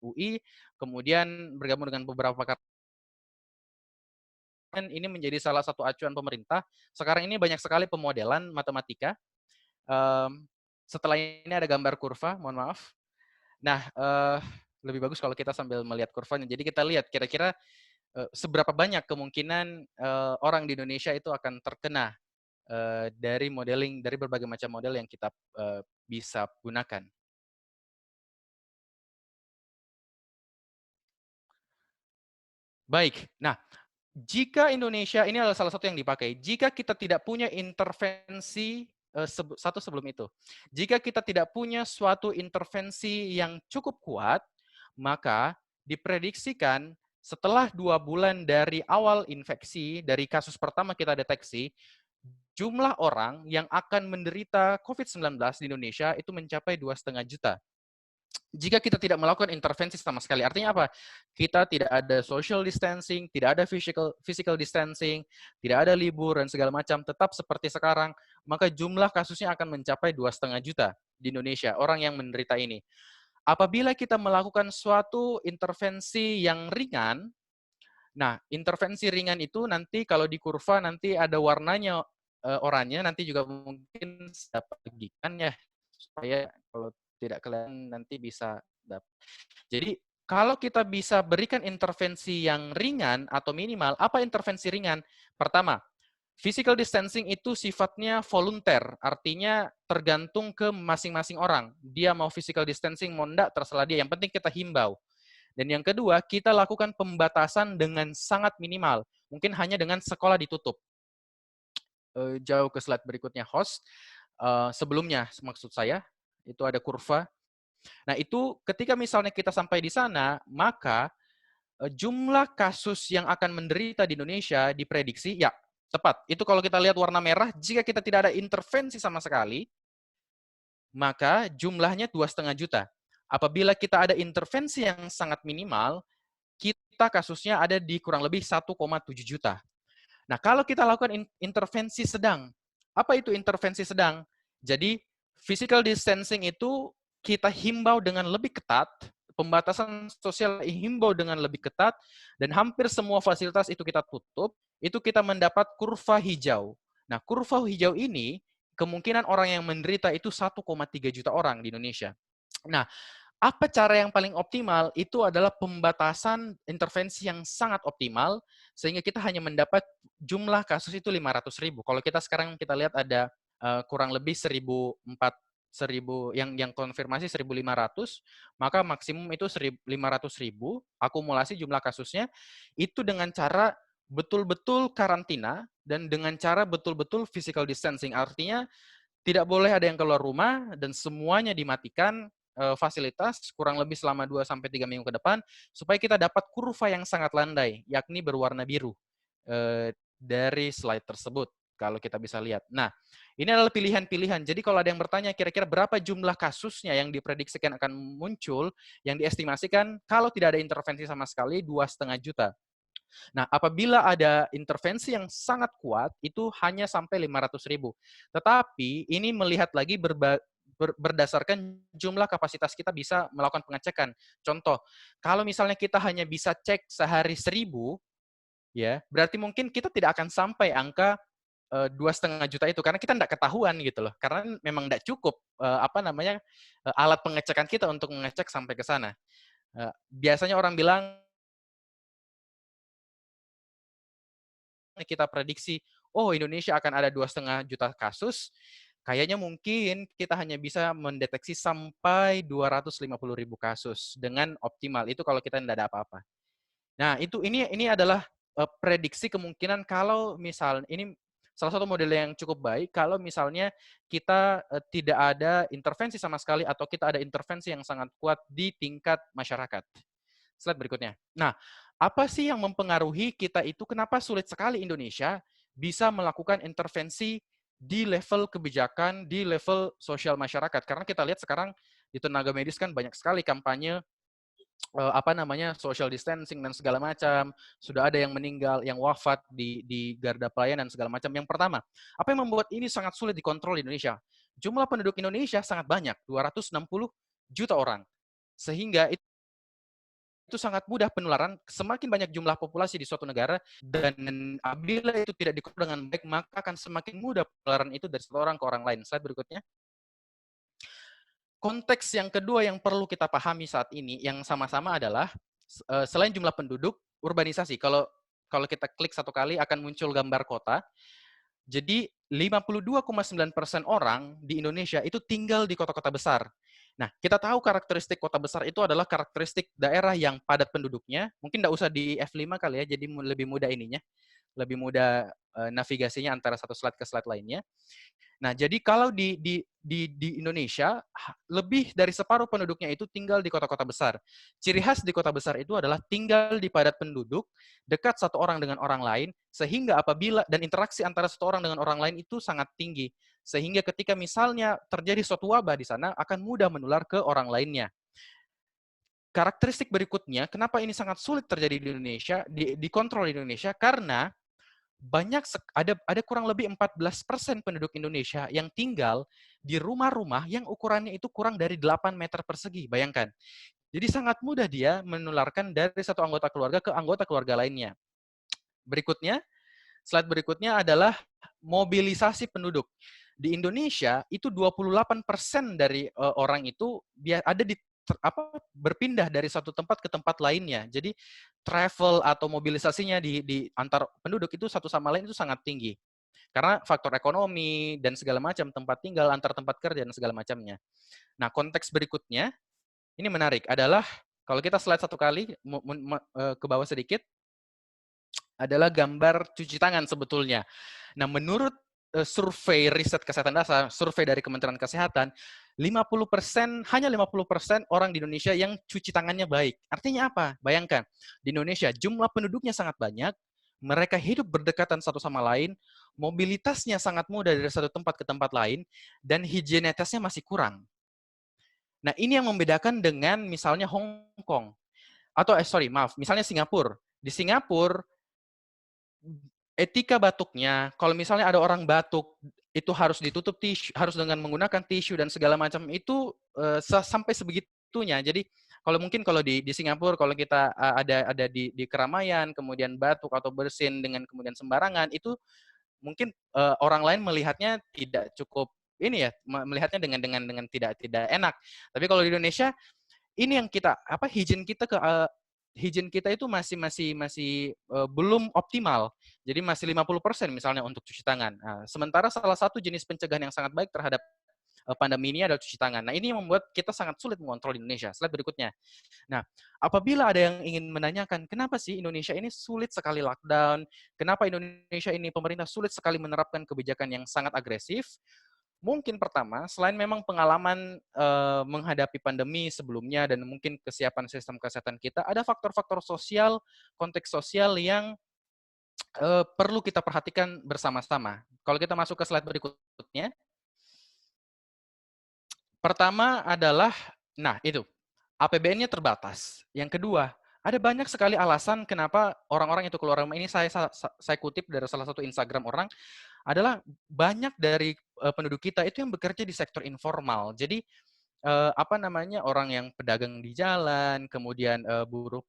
UI, kemudian bergabung dengan beberapa pakar. Ini menjadi salah satu acuan pemerintah. Sekarang ini banyak sekali pemodelan matematika. Setelah ini ada gambar kurva, mohon maaf. Nah, lebih bagus kalau kita sambil melihat kurvanya. Jadi kita lihat kira-kira seberapa banyak kemungkinan orang di Indonesia itu akan terkena dari modeling, dari berbagai macam model yang kita bisa gunakan. Baik, nah jika Indonesia, ini adalah salah satu yang dipakai, jika kita tidak punya intervensi, satu sebelum itu, jika kita tidak punya suatu intervensi yang cukup kuat, maka diprediksikan setelah 2 bulan dari awal infeksi, dari kasus pertama kita deteksi, jumlah orang yang akan menderita COVID-19 di Indonesia itu mencapai 2,5 juta. Jika kita tidak melakukan intervensi sama sekali, artinya apa? Kita tidak ada social distancing, tidak ada physical distancing, tidak ada libur dan segala macam, tetap seperti sekarang, maka jumlah kasusnya akan mencapai 2,5 juta di Indonesia, orang yang menderita ini. Apabila kita melakukan suatu intervensi yang ringan, nah intervensi ringan itu nanti kalau di kurva nanti ada warnanya oranye, nanti juga mungkin saya bagikan ya, supaya kalau tidak kelihatan nanti bisa dapat. Jadi kalau kita bisa berikan intervensi yang ringan atau minimal, apa intervensi ringan? Pertama, physical distancing itu sifatnya volunteer, artinya tergantung ke masing-masing orang. Dia mau physical distancing, mau enggak, terserah dia. Yang penting kita himbau. Dan yang kedua, kita lakukan pembatasan dengan sangat minimal. Mungkin hanya dengan sekolah ditutup. Jauh ke slide berikutnya, host. Sebelumnya, maksud saya, itu ada kurva. Nah, itu ketika misalnya kita sampai di sana, maka jumlah kasus yang akan menderita di Indonesia diprediksi, ya, tepat. Itu kalau kita lihat warna merah, jika kita tidak ada intervensi sama sekali, maka jumlahnya 2,5 juta. Apabila kita ada intervensi yang sangat minimal, kita kasusnya ada di kurang lebih 1,7 juta. Nah, kalau kita lakukan intervensi sedang, apa itu intervensi sedang? Jadi, physical distancing itu kita himbau dengan lebih ketat, pembatasan sosial himbau dengan lebih ketat, dan hampir semua fasilitas itu kita tutup, itu kita mendapat kurva hijau. Nah, kurva hijau ini, kemungkinan orang yang menderita itu 1,3 juta orang di Indonesia. Nah, Apa cara yang paling optimal? Itu adalah pembatasan intervensi yang sangat optimal, sehingga kita hanya mendapat jumlah kasus itu 500.000. Kalau kita sekarang kita lihat ada kurang lebih 1.000 yang konfirmasi 1.500, maka maksimum itu 500.000, akumulasi jumlah kasusnya, itu dengan cara betul-betul karantina dan dengan cara betul-betul physical distancing. Artinya tidak boleh ada yang keluar rumah dan semuanya dimatikan fasilitas kurang lebih selama 2-3 minggu ke depan supaya kita dapat kurva yang sangat landai, yakni berwarna biru dari slide tersebut kalau kita bisa lihat. Nah, ini adalah pilihan-pilihan. Jadi kalau ada yang bertanya kira-kira berapa jumlah kasusnya yang diprediksikan akan muncul, yang diestimasikan kalau tidak ada intervensi sama sekali 2,5 juta. Nah, apabila ada intervensi yang sangat kuat, itu hanya sampai 500.000. Tetapi ini melihat lagi berdasarkan jumlah kapasitas kita bisa melakukan pengecekan. Contoh, kalau misalnya kita hanya bisa cek sehari 1.000, ya berarti mungkin kita tidak akan sampai angka 2,5 juta itu karena kita tidak ketahuan gitu loh. Karena memang tidak cukup alat pengecekan kita untuk mengecek sampai ke sana. Biasanya orang bilang kita prediksi, oh Indonesia akan ada 2,5 juta kasus, kayaknya mungkin kita hanya bisa mendeteksi sampai 250.000 kasus dengan optimal. Itu kalau kita tidak ada apa-apa. Nah, ini adalah prediksi kemungkinan kalau misal ini salah satu model yang cukup baik kalau misalnya kita tidak ada intervensi sama sekali atau kita ada intervensi yang sangat kuat di tingkat masyarakat. Slide berikutnya. Nah, apa sih yang mempengaruhi kita itu kenapa sulit sekali Indonesia bisa melakukan intervensi di level kebijakan, di level sosial masyarakat? Karena kita lihat sekarang di tenaga medis kan banyak sekali kampanye social distancing dan segala macam. Sudah ada yang meninggal, yang wafat di garda pelayanan segala macam. Yang pertama, apa yang membuat ini sangat sulit dikontrol di Indonesia? Jumlah penduduk Indonesia sangat banyak, 260 juta orang. Sehingga itu sangat mudah penularan, semakin banyak jumlah populasi di suatu negara, dan apabila itu tidak dikontrol dengan baik, maka akan semakin mudah penularan itu dari satu orang ke orang lain. Slide berikutnya. Konteks yang kedua yang perlu kita pahami saat ini, yang sama-sama adalah, selain jumlah penduduk, urbanisasi. Kalau kita klik satu kali, akan muncul gambar kota. Jadi 52,9% orang di Indonesia itu tinggal di kota-kota besar. Nah, kita tahu karakteristik kota besar itu adalah karakteristik daerah yang padat penduduknya. Mungkin nggak usah di F5 kali ya, jadi lebih mudah ininya. Lebih mudah navigasinya antara satu slide ke slide lainnya. Nah, jadi kalau di Indonesia, lebih dari separuh penduduknya itu tinggal di kota-kota besar. Ciri khas di kota besar itu adalah tinggal di padat penduduk, dekat satu orang dengan orang lain, sehingga apabila, dan interaksi antara satu orang dengan orang lain itu sangat tinggi. Sehingga ketika misalnya terjadi suatu wabah di sana, akan mudah menular ke orang lainnya. Karakteristik berikutnya, kenapa ini sangat sulit terjadi di Indonesia, dikontrol di Indonesia, karena ada kurang lebih 14% penduduk Indonesia yang tinggal di rumah-rumah yang ukurannya itu kurang dari 8 meter persegi. Bayangkan. Jadi sangat mudah dia menularkan dari satu anggota keluarga ke anggota keluarga lainnya. Berikutnya, slide berikutnya adalah mobilisasi penduduk. Di Indonesia itu 28% dari orang itu ada berpindah dari satu tempat ke tempat lainnya. Jadi travel atau mobilisasinya di antar penduduk itu satu sama lain itu sangat tinggi. Karena faktor ekonomi dan segala macam, tempat tinggal, antar tempat kerja dan segala macamnya. Nah, konteks berikutnya ini menarik adalah kalau kita slide satu kali ke bawah sedikit adalah gambar cuci tangan sebetulnya. Nah, menurut survei riset kesehatan dasar, survei dari Kementerian Kesehatan, hanya 50% orang di Indonesia yang cuci tangannya baik. Artinya apa? Bayangkan, di Indonesia jumlah penduduknya sangat banyak, mereka hidup berdekatan satu sama lain, mobilitasnya sangat mudah dari satu tempat ke tempat lain, dan higienitasnya masih kurang. Nah, ini yang membedakan dengan misalnya Hong Kong. Misalnya Singapura. Di Singapura, etika batuknya, kalau misalnya ada orang batuk, itu harus ditutup tisu, harus dengan menggunakan tisu dan segala macam itu sampai sebegitunya. Jadi kalau di Singapura, kalau kita ada di keramaian, kemudian batuk atau bersin dengan kemudian sembarangan, itu mungkin orang lain melihatnya tidak cukup melihatnya dengan tidak enak. Tapi kalau di Indonesia ini yang kita hygiene kita itu masih belum optimal. Jadi masih 50% misalnya untuk cuci tangan. Nah, sementara salah satu jenis pencegahan yang sangat baik terhadap pandemi ini adalah cuci tangan. Nah, ini yang membuat kita sangat sulit mengontrol di Indonesia. Slide berikutnya. Nah, apabila ada yang ingin menanyakan, kenapa sih Indonesia ini sulit sekali lockdown? Kenapa Indonesia ini pemerintah sulit sekali menerapkan kebijakan yang sangat agresif? Mungkin pertama, selain memang pengalaman menghadapi pandemi sebelumnya dan mungkin kesiapan sistem kesehatan kita, ada faktor-faktor sosial, konteks sosial yang perlu kita perhatikan bersama-sama. Kalau kita masuk ke slide berikutnya, pertama adalah, nah itu, APBN-nya terbatas. Yang kedua, ada banyak sekali alasan kenapa orang-orang itu keluar rumah. Ini saya kutip dari salah satu Instagram orang, adalah banyak dari penduduk kita itu yang bekerja di sektor informal. Jadi, orang yang pedagang di jalan, kemudian buruh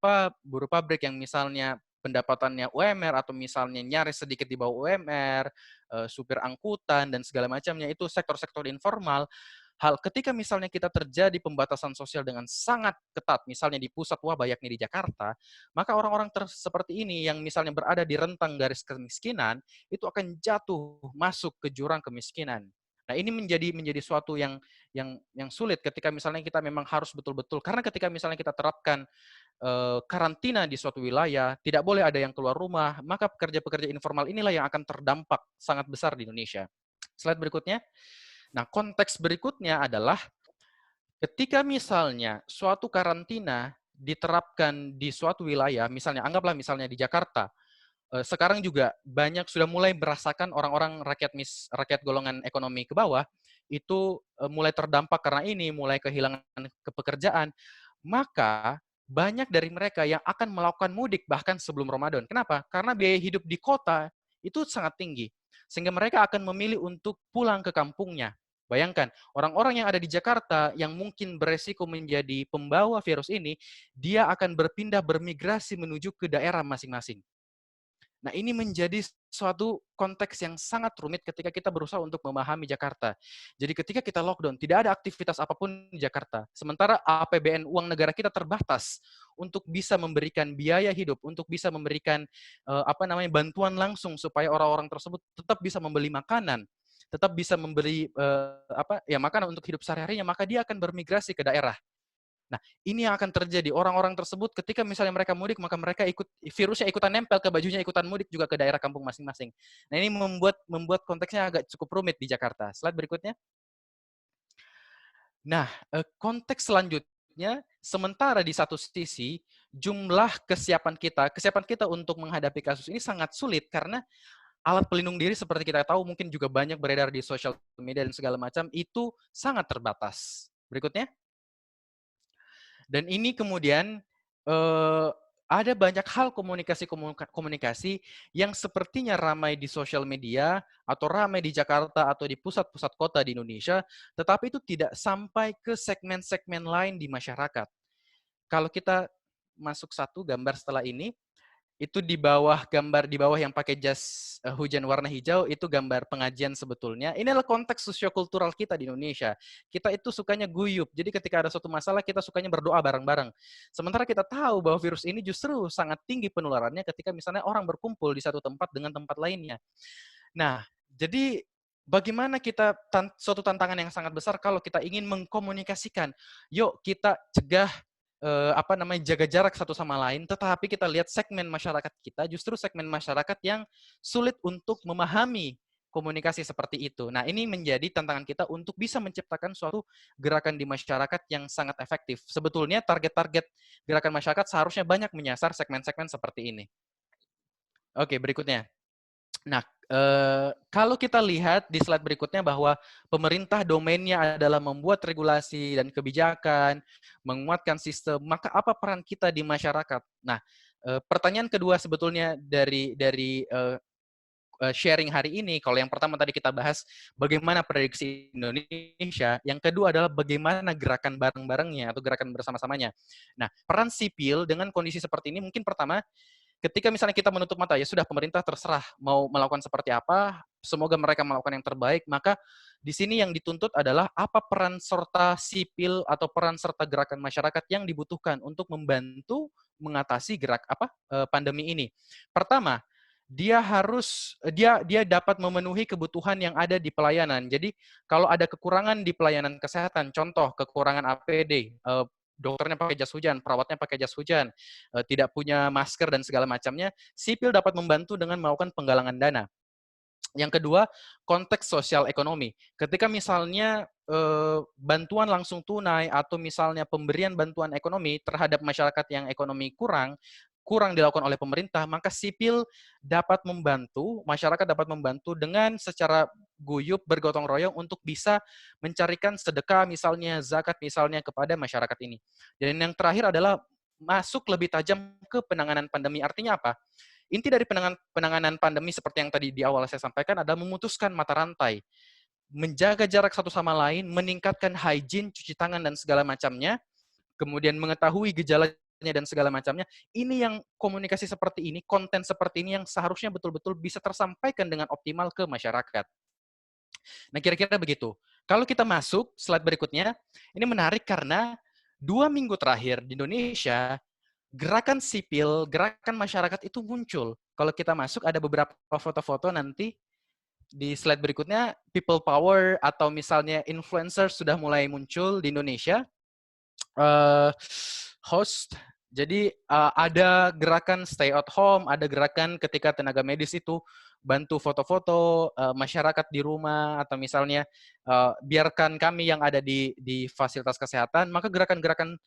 pabrik yang misalnya pendapatannya UMR atau misalnya nyaris sedikit di bawah UMR, supir angkutan dan segala macamnya, itu sektor-sektor informal. Ketika misalnya kita terjadi pembatasan sosial dengan sangat ketat, misalnya di pusat wabah yakni di Jakarta, maka orang-orang seperti ini yang misalnya berada di rentang garis kemiskinan itu akan jatuh masuk ke jurang kemiskinan. Nah, ini menjadi suatu yang sulit ketika misalnya kita memang harus betul-betul, karena ketika misalnya kita terapkan karantina di suatu wilayah, tidak boleh ada yang keluar rumah, maka pekerja-pekerja informal inilah yang akan terdampak sangat besar di Indonesia. Slide berikutnya. Nah, konteks berikutnya adalah ketika misalnya suatu karantina diterapkan di suatu wilayah, anggaplah misalnya di Jakarta, sekarang juga banyak sudah mulai merasakan orang-orang rakyat golongan ekonomi ke bawah itu mulai terdampak karena ini, mulai kehilangan pekerjaan, maka banyak dari mereka yang akan melakukan mudik bahkan sebelum Ramadan. Kenapa? Karena biaya hidup di kota itu sangat tinggi, sehingga mereka akan memilih untuk pulang ke kampungnya. Bayangkan, orang-orang yang ada di Jakarta yang mungkin beresiko menjadi pembawa virus ini, dia akan bermigrasi menuju ke daerah masing-masing. Nah, ini menjadi suatu konteks yang sangat rumit ketika kita berusaha untuk memahami Jakarta. Jadi ketika kita lockdown, tidak ada aktivitas apapun di Jakarta. Sementara APBN uang negara kita terbatas untuk bisa memberikan biaya hidup, untuk bisa memberikan bantuan langsung supaya orang-orang tersebut tetap bisa membeli makanan, tetap bisa membeli makanan untuk hidup sehari-harinya, maka dia akan bermigrasi ke daerah. Nah, ini yang akan terjadi. Orang-orang tersebut ketika misalnya mereka mudik, maka mereka virusnya ikutan nempel ke bajunya, ikutan mudik juga ke daerah kampung masing-masing. Nah, ini membuat konteksnya agak cukup rumit di Jakarta. Slide berikutnya. Nah, konteks selanjutnya, sementara di satu sisi, jumlah kesiapan kita untuk menghadapi kasus ini sangat sulit karena alat pelindung diri seperti kita tahu mungkin juga banyak beredar di sosial media dan segala macam, itu sangat terbatas. Berikutnya. Dan ini kemudian ada banyak hal komunikasi yang sepertinya ramai di sosial media atau ramai di Jakarta atau di pusat-pusat kota di Indonesia, tetapi itu tidak sampai ke segmen-segmen lain di masyarakat. Kalau kita masuk satu gambar setelah ini, itu di bawah yang pakai jas hujan warna hijau, itu gambar pengajian sebetulnya. Ini adalah konteks sosiokultural kita di Indonesia. Kita itu sukanya guyup. Jadi ketika ada suatu masalah, kita sukanya berdoa bareng-bareng. Sementara kita tahu bahwa virus ini justru sangat tinggi penularannya ketika misalnya orang berkumpul di satu tempat dengan tempat lainnya. Nah, jadi bagaimana suatu tantangan yang sangat besar kalau kita ingin mengkomunikasikan, yuk kita cegah jaga jarak satu sama lain, tetapi kita lihat segmen masyarakat kita justru segmen masyarakat yang sulit untuk memahami komunikasi seperti itu. Nah, ini menjadi tantangan kita untuk bisa menciptakan suatu gerakan di masyarakat yang sangat efektif. Sebetulnya target-target gerakan masyarakat seharusnya banyak menyasar segmen-segmen seperti ini. Oke, berikutnya. Nah, kalau kita lihat di slide berikutnya bahwa pemerintah domainnya adalah membuat regulasi dan kebijakan, menguatkan sistem, maka apa peran kita di masyarakat? Nah, pertanyaan kedua sebetulnya dari sharing hari ini, kalau yang pertama tadi kita bahas bagaimana prediksi Indonesia, yang kedua adalah bagaimana gerakan bareng-barengnya atau gerakan bersama-samanya. Nah, peran sipil dengan kondisi seperti ini mungkin pertama, ketika misalnya kita menutup mata, ya sudah pemerintah terserah mau melakukan seperti apa, semoga mereka melakukan yang terbaik, maka di sini yang dituntut adalah apa peran serta sipil atau peran serta gerakan masyarakat yang dibutuhkan untuk membantu mengatasi pandemi ini. Pertama, dia dapat memenuhi kebutuhan yang ada di pelayanan. Jadi kalau ada kekurangan di pelayanan kesehatan, contoh kekurangan APD, dokternya pakai jas hujan, perawatnya pakai jas hujan, tidak punya masker dan segala macamnya, sipil dapat membantu dengan melakukan penggalangan dana. Yang kedua, konteks sosial ekonomi. Ketika misalnya bantuan langsung tunai atau misalnya pemberian bantuan ekonomi terhadap masyarakat yang ekonomi kurang dilakukan oleh pemerintah, maka sipil dapat membantu, masyarakat dapat membantu dengan secara guyup bergotong royong untuk bisa mencarikan sedekah misalnya, zakat misalnya kepada masyarakat ini. Dan yang terakhir adalah masuk lebih tajam ke penanganan pandemi. Artinya apa? Inti dari penanganan pandemi seperti yang tadi di awal saya sampaikan adalah memutuskan mata rantai, menjaga jarak satu sama lain, meningkatkan hygiene, cuci tangan dan segala macamnya, kemudian mengetahui gejalanya dan segala macamnya. Ini yang komunikasi seperti ini, konten seperti ini yang seharusnya betul-betul bisa tersampaikan dengan optimal ke masyarakat. Nah, kira-kira begitu. Kalau kita masuk slide berikutnya, ini menarik karena 2 minggu terakhir di Indonesia, gerakan sipil, gerakan masyarakat itu muncul. Kalau kita masuk, ada beberapa foto-foto nanti di slide berikutnya, people power atau misalnya influencer sudah mulai muncul di Indonesia. Host, jadi ada gerakan stay at home, ada gerakan ketika tenaga medis itu bantu foto-foto masyarakat di rumah, atau misalnya biarkan kami yang ada di fasilitas kesehatan, maka gerakan-gerakan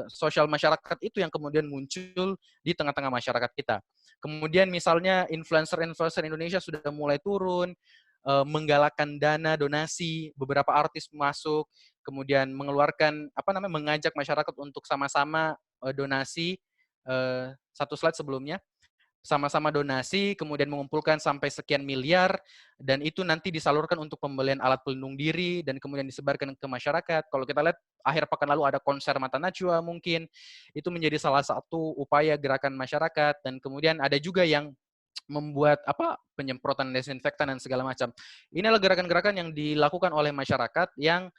sosial masyarakat itu yang kemudian muncul di tengah-tengah masyarakat kita. Kemudian misalnya influencer-influencer Indonesia sudah mulai turun, menggalakkan dana donasi, beberapa artis masuk, kemudian mengeluarkan mengajak masyarakat untuk sama-sama donasi. Satu slide sebelumnya, sama-sama donasi, kemudian mengumpulkan sampai sekian miliar, dan itu nanti disalurkan untuk pembelian alat pelindung diri dan kemudian disebarkan ke masyarakat. Kalau kita lihat akhir pekan lalu ada konser Mata Najwa, mungkin itu menjadi salah satu upaya gerakan masyarakat, dan kemudian ada juga yang membuat penyemprotan desinfektan dan segala macam. Ini adalah gerakan-gerakan yang dilakukan oleh masyarakat yang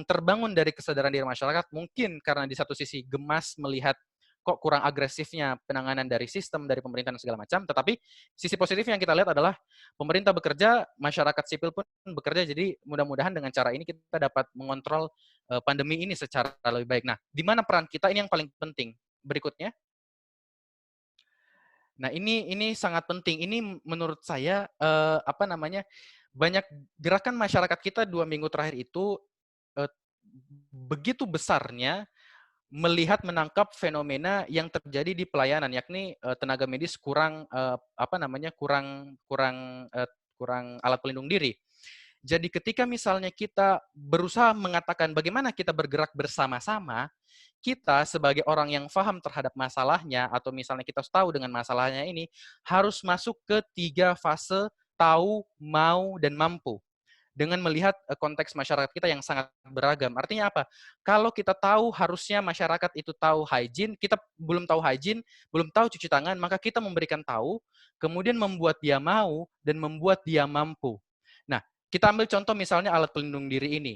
terbangun dari kesadaran diri masyarakat, mungkin karena di satu sisi gemas melihat kok kurang agresifnya penanganan dari sistem, dari pemerintahan dan segala macam, tetapi sisi positif yang kita lihat adalah pemerintah bekerja, masyarakat sipil pun bekerja, jadi mudah-mudahan dengan cara ini kita dapat mengontrol pandemi ini secara lebih baik. Nah, di mana peran kita? Ini yang paling penting. Berikutnya. Nah, ini sangat penting. Ini menurut saya banyak gerakan masyarakat kita 2 minggu terakhir itu begitu besarnya melihat menangkap fenomena yang terjadi di pelayanan, yakni tenaga medis kurang alat pelindung diri. Jadi ketika misalnya kita berusaha mengatakan bagaimana kita bergerak bersama-sama, kita sebagai orang yang paham terhadap masalahnya, atau misalnya kita tahu dengan masalahnya ini, harus masuk ke 3 fase tahu, mau, dan mampu. Dengan melihat konteks masyarakat kita yang sangat beragam. Artinya apa? Kalau kita tahu harusnya masyarakat itu tahu hygiene, kita belum tahu hygiene, belum tahu cuci tangan, maka kita memberikan tahu, kemudian membuat dia mau, dan membuat dia mampu. Nah, kita ambil contoh misalnya alat pelindung diri ini.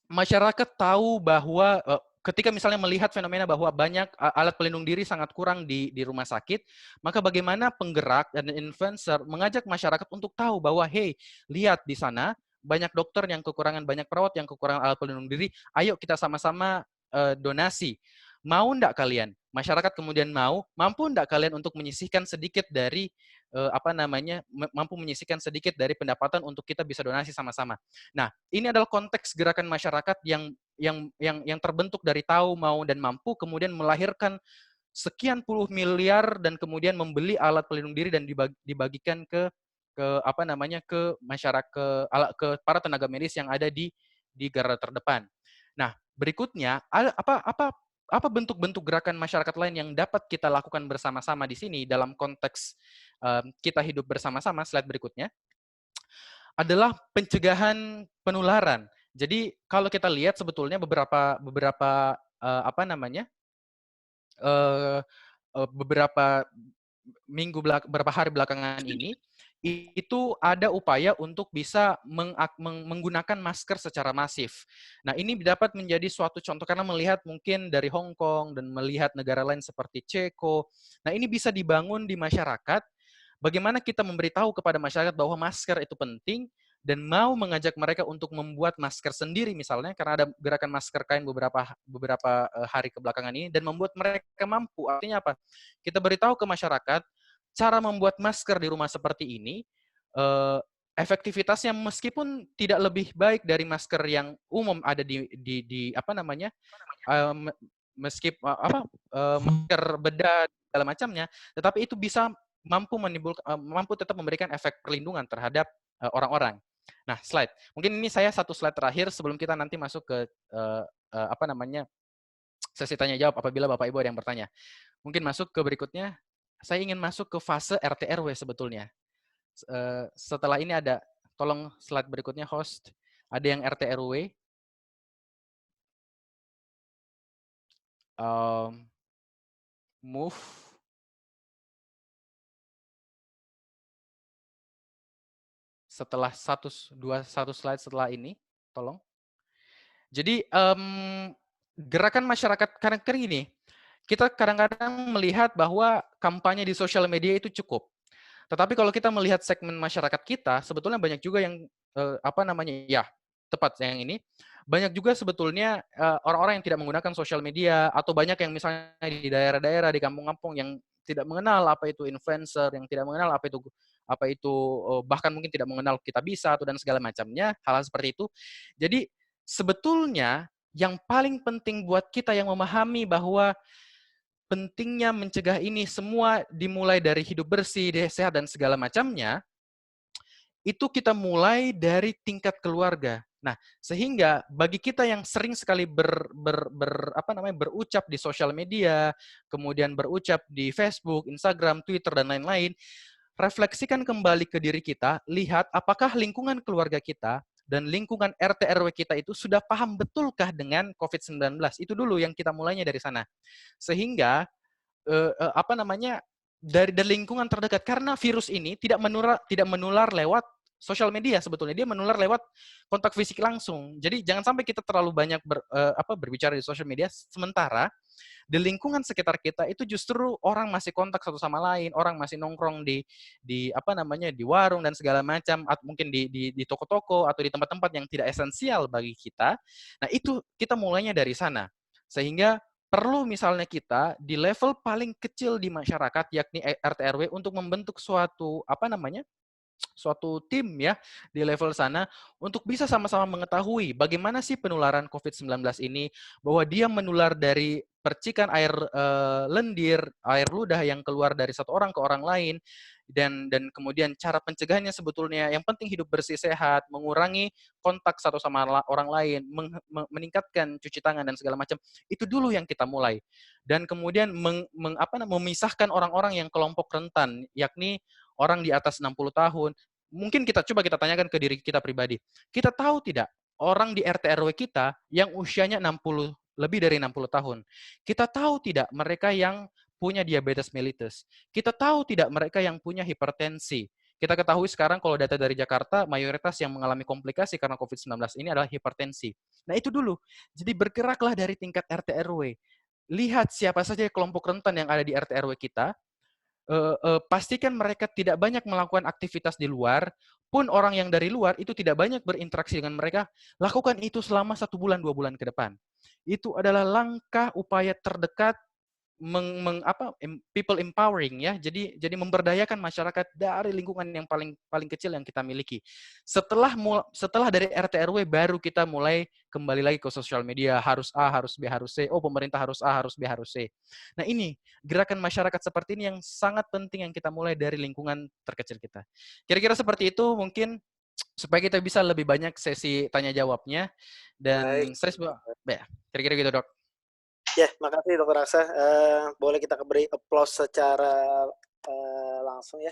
Masyarakat tahu bahwa ketika misalnya melihat fenomena bahwa banyak alat pelindung diri sangat kurang di rumah sakit, maka bagaimana penggerak dan influencer mengajak masyarakat untuk tahu bahwa, hey, lihat di sana banyak dokter yang kekurangan, banyak perawat yang kekurangan alat pelindung diri, ayo kita sama-sama donasi. Mau enggak kalian? Masyarakat kemudian mampu enggak kalian untuk menyisihkan sedikit dari mampu menyisihkan sedikit dari pendapatan untuk kita bisa donasi sama-sama. Nah, ini adalah konteks gerakan masyarakat yang terbentuk dari tahu, mau, dan mampu, kemudian melahirkan sekian puluh miliar dan kemudian membeli alat pelindung diri dan dibagikan ke masyarakat, ke para tenaga medis yang ada di garda terdepan. Nah, berikutnya apa bentuk-bentuk gerakan masyarakat lain yang dapat kita lakukan bersama-sama di sini dalam konteks kita hidup bersama-sama? Slide berikutnya adalah pencegahan penularan. Jadi kalau kita lihat sebetulnya beberapa beberapa beberapa hari belakangan ini, itu ada upaya untuk bisa menggunakan masker secara masif. Nah, ini dapat menjadi suatu contoh karena melihat mungkin dari Hong Kong dan melihat negara lain seperti Ceko. Nah, ini bisa dibangun di masyarakat. Bagaimana kita memberitahu kepada masyarakat bahwa masker itu penting dan mau mengajak mereka untuk membuat masker sendiri misalnya karena ada gerakan masker kain beberapa hari kebelakangan ini dan membuat mereka mampu. Artinya apa? Kita beritahu ke masyarakat cara membuat masker di rumah seperti ini efektivitasnya meskipun tidak lebih baik dari masker yang umum ada di apa namanya masker bedah segala macamnya, tetapi itu bisa mampu tetap memberikan efek perlindungan terhadap orang-orang. Nah, slide. Mungkin ini saya satu slide terakhir sebelum kita nanti masuk ke apa namanya sesi tanya jawab apabila Bapak Ibu ada yang bertanya. Mungkin masuk ke berikutnya. Saya ingin masuk ke fase RT RW sebetulnya. Setelah ini ada, tolong slide berikutnya host. Ada yang RT RW. Move. Setelah satu slide setelah ini, tolong. Jadi gerakan masyarakat karena ini, kita kadang-kadang melihat bahwa kampanye di sosial media itu cukup. Tetapi kalau kita melihat segmen masyarakat kita, sebetulnya banyak juga yang tepat yang ini. Banyak juga sebetulnya orang-orang yang tidak menggunakan sosial media atau banyak yang misalnya di daerah-daerah di kampung-kampung yang tidak mengenal apa itu influencer, yang tidak mengenal apa itu bahkan mungkin tidak mengenal kita bisa atau dan segala macamnya, hal-hal seperti itu. Jadi sebetulnya yang paling penting buat kita yang memahami bahwa pentingnya mencegah ini semua dimulai dari hidup bersih, sehat dan segala macamnya, itu kita mulai dari tingkat keluarga. Nah, sehingga bagi kita yang sering sekali berucap di sosial media, kemudian berucap di Facebook, Instagram, Twitter dan lain-lain, refleksikan kembali ke diri kita, lihat apakah lingkungan keluarga kita dan lingkungan RT RW kita itu sudah paham betulkah dengan COVID-19. Itu dulu yang kita mulainya dari sana. Sehingga dari lingkungan terdekat, karena virus ini tidak menular lewat sosial media sebetulnya, dia menular lewat kontak fisik langsung. Jadi jangan sampai kita terlalu banyak berbicara di sosial media, sementara di lingkungan sekitar kita itu justru orang masih kontak satu sama lain, orang masih nongkrong di warung dan segala macam, atau mungkin di toko-toko atau di tempat-tempat yang tidak esensial bagi kita. Nah, itu kita mulainya dari sana. Sehingga perlu misalnya kita di level paling kecil di masyarakat yakni RT RW untuk membentuk suatu tim ya di level sana untuk bisa sama-sama mengetahui bagaimana sih penularan COVID-19 ini, bahwa dia menular dari percikan air lendir, air ludah yang keluar dari satu orang ke orang lain, dan kemudian cara pencegahannya sebetulnya yang penting hidup bersih sehat, mengurangi kontak satu sama orang lain, meningkatkan cuci tangan dan segala macam. Itu dulu yang kita mulai. Dan kemudian memisahkan orang-orang yang kelompok rentan, yakni orang di atas 60 tahun. Mungkin kita tanyakan ke diri kita pribadi. Kita tahu tidak orang di RT RW kita yang usianya lebih dari 60 tahun. Kita tahu tidak mereka yang punya diabetes mellitus. Kita tahu tidak mereka yang punya hipertensi. Kita ketahui sekarang kalau data dari Jakarta, mayoritas yang mengalami komplikasi karena COVID-19 ini adalah hipertensi. Nah, itu dulu. Jadi bergeraklah dari tingkat RT RW. Lihat siapa saja kelompok rentan yang ada di RT RW kita. Pastikan mereka tidak banyak melakukan aktivitas di luar, pun orang yang dari luar itu tidak banyak berinteraksi dengan mereka, lakukan itu selama 1 bulan, 2 bulan ke depan. Itu adalah langkah upaya terdekat people empowering ya. Jadi memberdayakan masyarakat dari lingkungan yang paling kecil yang kita miliki. Setelah dari RT RW baru kita mulai kembali lagi ke sosial media, harus A, harus B, harus C. Oh, pemerintah harus A, harus B, harus C. Nah, ini gerakan masyarakat seperti ini yang sangat penting yang kita mulai dari lingkungan terkecil kita. Kira-kira seperti itu mungkin supaya kita bisa lebih banyak sesi tanya jawabnya, dan kira-kira gitu, Dok. Ya, makasih Dr. Aksa. Boleh kita beri applause secara langsung ya.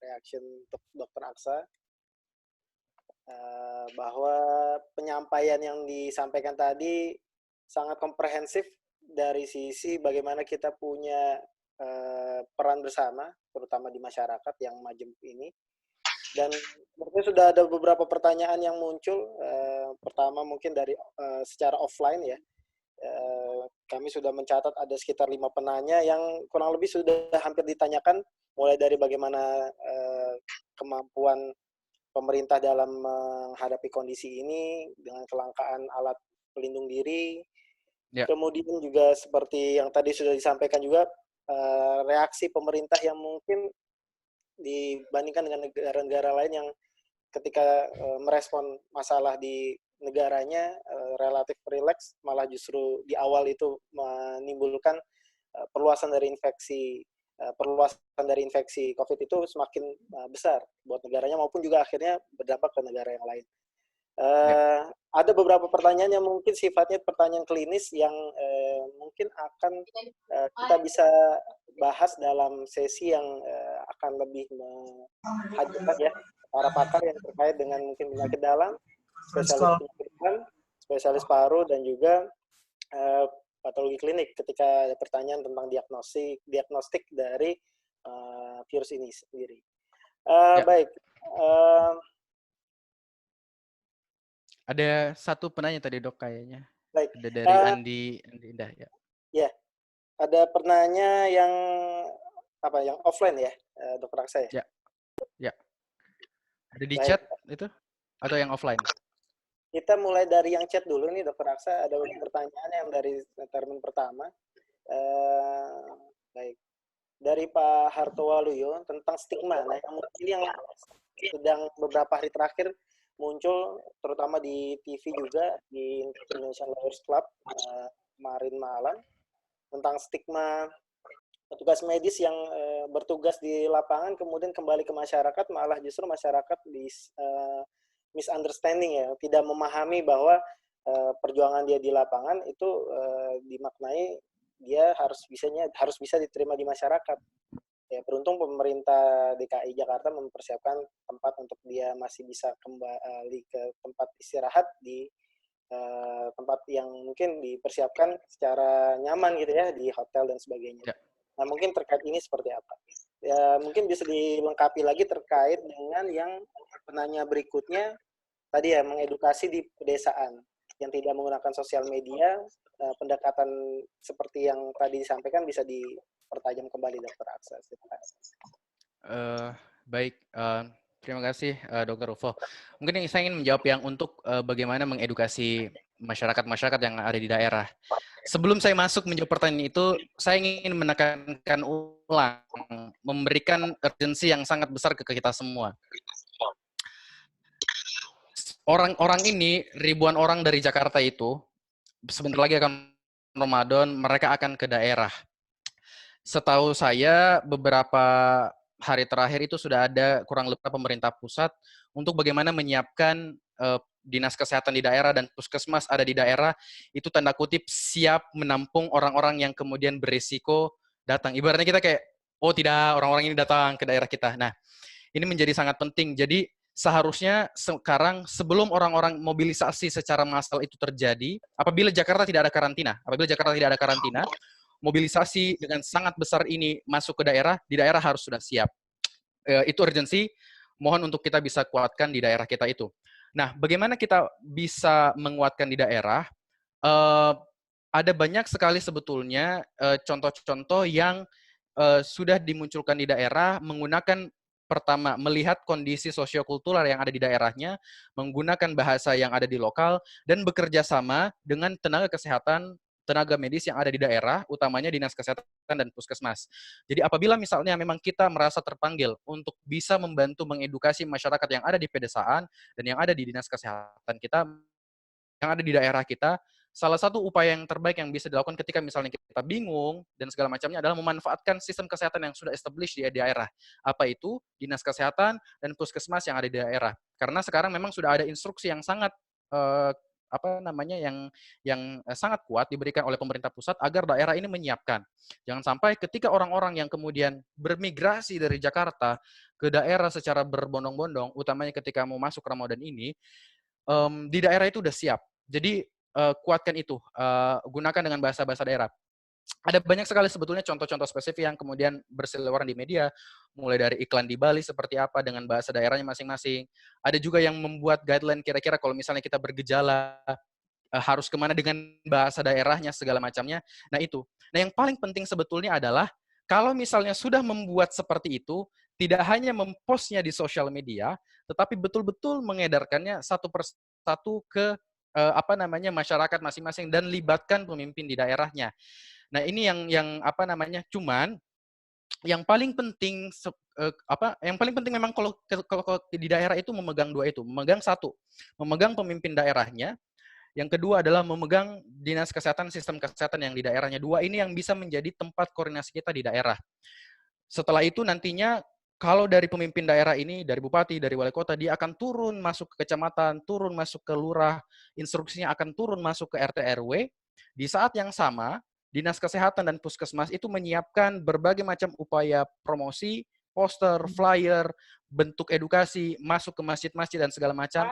Reaction untuk Dr. Aksa. Bahwa penyampaian yang disampaikan tadi sangat komprehensif dari sisi bagaimana kita punya peran bersama, terutama di masyarakat yang majemuk ini. Dan menurutnya sudah ada beberapa pertanyaan yang muncul. Pertama mungkin dari secara offline ya. Kami sudah mencatat ada sekitar 5 penanya yang kurang lebih sudah hampir ditanyakan, mulai dari bagaimana kemampuan pemerintah dalam menghadapi kondisi ini dengan kelangkaan alat pelindung diri. Ya. Kemudian juga seperti yang tadi sudah disampaikan juga, reaksi pemerintah yang mungkin dibandingkan dengan negara-negara lain yang ketika merespon masalah di negaranya relatif rileks, malah justru di awal itu menimbulkan perluasan dari infeksi COVID itu semakin besar buat negaranya maupun juga akhirnya berdampak ke negara yang lain. Ada beberapa pertanyaan yang mungkin sifatnya pertanyaan klinis yang mungkin akan kita bisa bahas dalam sesi yang akan lebih menghadirkan ya para pakar yang terkait dengan mungkin penyakit dalam, spesialis penyakit dalam, spesialis paru, dan juga patologi klinik ketika ada pertanyaan tentang diagnostik dari virus ini sendiri. Baik. Ada satu penanya tadi dok kayaknya. Baik. Ada dari Andi Indah ya. Ya, ada penanya yang yang offline ya, Dr. Aksa ya? Ya. Ada di chat itu atau yang offline? Kita mulai dari yang chat dulu nih, Dr. Aksa. Ada pertanyaan yang dari termin pertama. Baik. Dari Pak Hartowaluyo tentang stigma. Nah, yang sedang beberapa hari terakhir muncul, terutama di TV juga, di Indonesian Lawyers Club kemarin malam, tentang stigma petugas medis yang bertugas di lapangan kemudian kembali ke masyarakat, malah justru masyarakat misunderstanding ya, tidak memahami bahwa perjuangan dia di lapangan itu dimaknai dia harus bisa diterima di masyarakat. Ya, beruntung pemerintah DKI Jakarta mempersiapkan tempat untuk dia masih bisa kembali ke tempat istirahat di tempat yang mungkin dipersiapkan secara nyaman gitu ya, di hotel dan sebagainya. Ya. Nah, mungkin terkait ini seperti apa? Ya, mungkin bisa dilengkapi lagi terkait dengan yang penanya berikutnya tadi ya, mengedukasi di pedesaan yang tidak menggunakan sosial media. Pendekatan seperti yang tadi disampaikan bisa dipertajam kembali, Dr. Aksa. Baik, terima kasih Dr. Rufo. Mungkin saya ingin menjawab yang untuk bagaimana mengedukasi masyarakat yang ada di daerah. Sebelum saya masuk menjawab pertanyaan itu, saya ingin menekankan ulang, memberikan urgensi yang sangat besar ke kita semua. Orang-orang ini, ribuan orang dari Jakarta itu, sebentar lagi akan Ramadan, mereka akan ke daerah. Setahu saya beberapa hari terakhir itu sudah ada kurang lebih pemerintah pusat untuk bagaimana menyiapkan dinas kesehatan di daerah dan puskesmas ada di daerah itu tanda kutip siap menampung orang-orang yang kemudian berisiko datang. Ibaratnya kita kayak, oh tidak, orang-orang ini datang ke daerah kita. Nah, ini menjadi sangat penting. Jadi seharusnya sekarang sebelum orang-orang mobilisasi secara massal itu terjadi, apabila Jakarta tidak ada karantina, mobilisasi dengan sangat besar ini masuk ke daerah, di daerah harus sudah siap. Itu urgensi, mohon untuk kita bisa kuatkan di daerah kita itu. Nah, bagaimana kita bisa menguatkan di daerah? Ada banyak sekali sebetulnya contoh-contoh yang sudah dimunculkan di daerah menggunakan pertama, melihat kondisi sosiokultural yang ada di daerahnya, menggunakan bahasa yang ada di lokal, dan bekerja sama dengan tenaga medis yang ada di daerah, utamanya dinas kesehatan dan puskesmas. Jadi apabila misalnya memang kita merasa terpanggil untuk bisa membantu mengedukasi masyarakat yang ada di pedesaan dan yang ada di dinas kesehatan kita, yang ada di daerah kita, salah satu upaya yang terbaik yang bisa dilakukan ketika misalnya kita bingung dan segala macamnya adalah memanfaatkan sistem kesehatan yang sudah established di daerah. Apa itu? Dinas kesehatan dan puskesmas yang ada di daerah. Karena sekarang memang sudah ada instruksi yang sangat yang sangat kuat diberikan oleh pemerintah pusat agar daerah ini menyiapkan. Jangan sampai ketika orang-orang yang kemudian bermigrasi dari Jakarta ke daerah secara berbondong-bondong, utamanya ketika mau masuk Ramadan ini, di daerah itu udah siap. Jadi kuatkan itu, gunakan dengan bahasa-bahasa daerah. Ada banyak sekali sebetulnya contoh-contoh spesifik yang kemudian berseliweran di media, mulai dari iklan di Bali seperti apa dengan bahasa daerahnya masing-masing. Ada juga yang membuat guideline kira-kira kalau misalnya kita bergejala harus kemana dengan bahasa daerahnya segala macamnya. Nah itu. Nah yang paling penting sebetulnya adalah kalau misalnya sudah membuat seperti itu, tidak hanya mempostnya di sosial media, tetapi betul-betul mengedarkannya satu persatu ke masyarakat masing-masing dan libatkan pemimpin di daerahnya. Nah, ini yang apa namanya? Cuman yang paling penting yang paling penting memang kalau di daerah itu memegang dua itu. Memegang satu, memegang pemimpin daerahnya. Yang kedua adalah memegang dinas kesehatan, sistem kesehatan yang di daerahnya. Dua ini yang bisa menjadi tempat koordinasi kita di daerah. Setelah itu nantinya kalau dari pemimpin daerah ini, dari bupati, dari wali kota, dia akan turun masuk ke kecamatan, turun masuk ke lurah, instruksinya akan turun masuk ke RT RW. Di saat yang sama, Dinas Kesehatan dan Puskesmas itu menyiapkan berbagai macam upaya promosi, poster, flyer, bentuk edukasi, masuk ke masjid-masjid dan segala macam.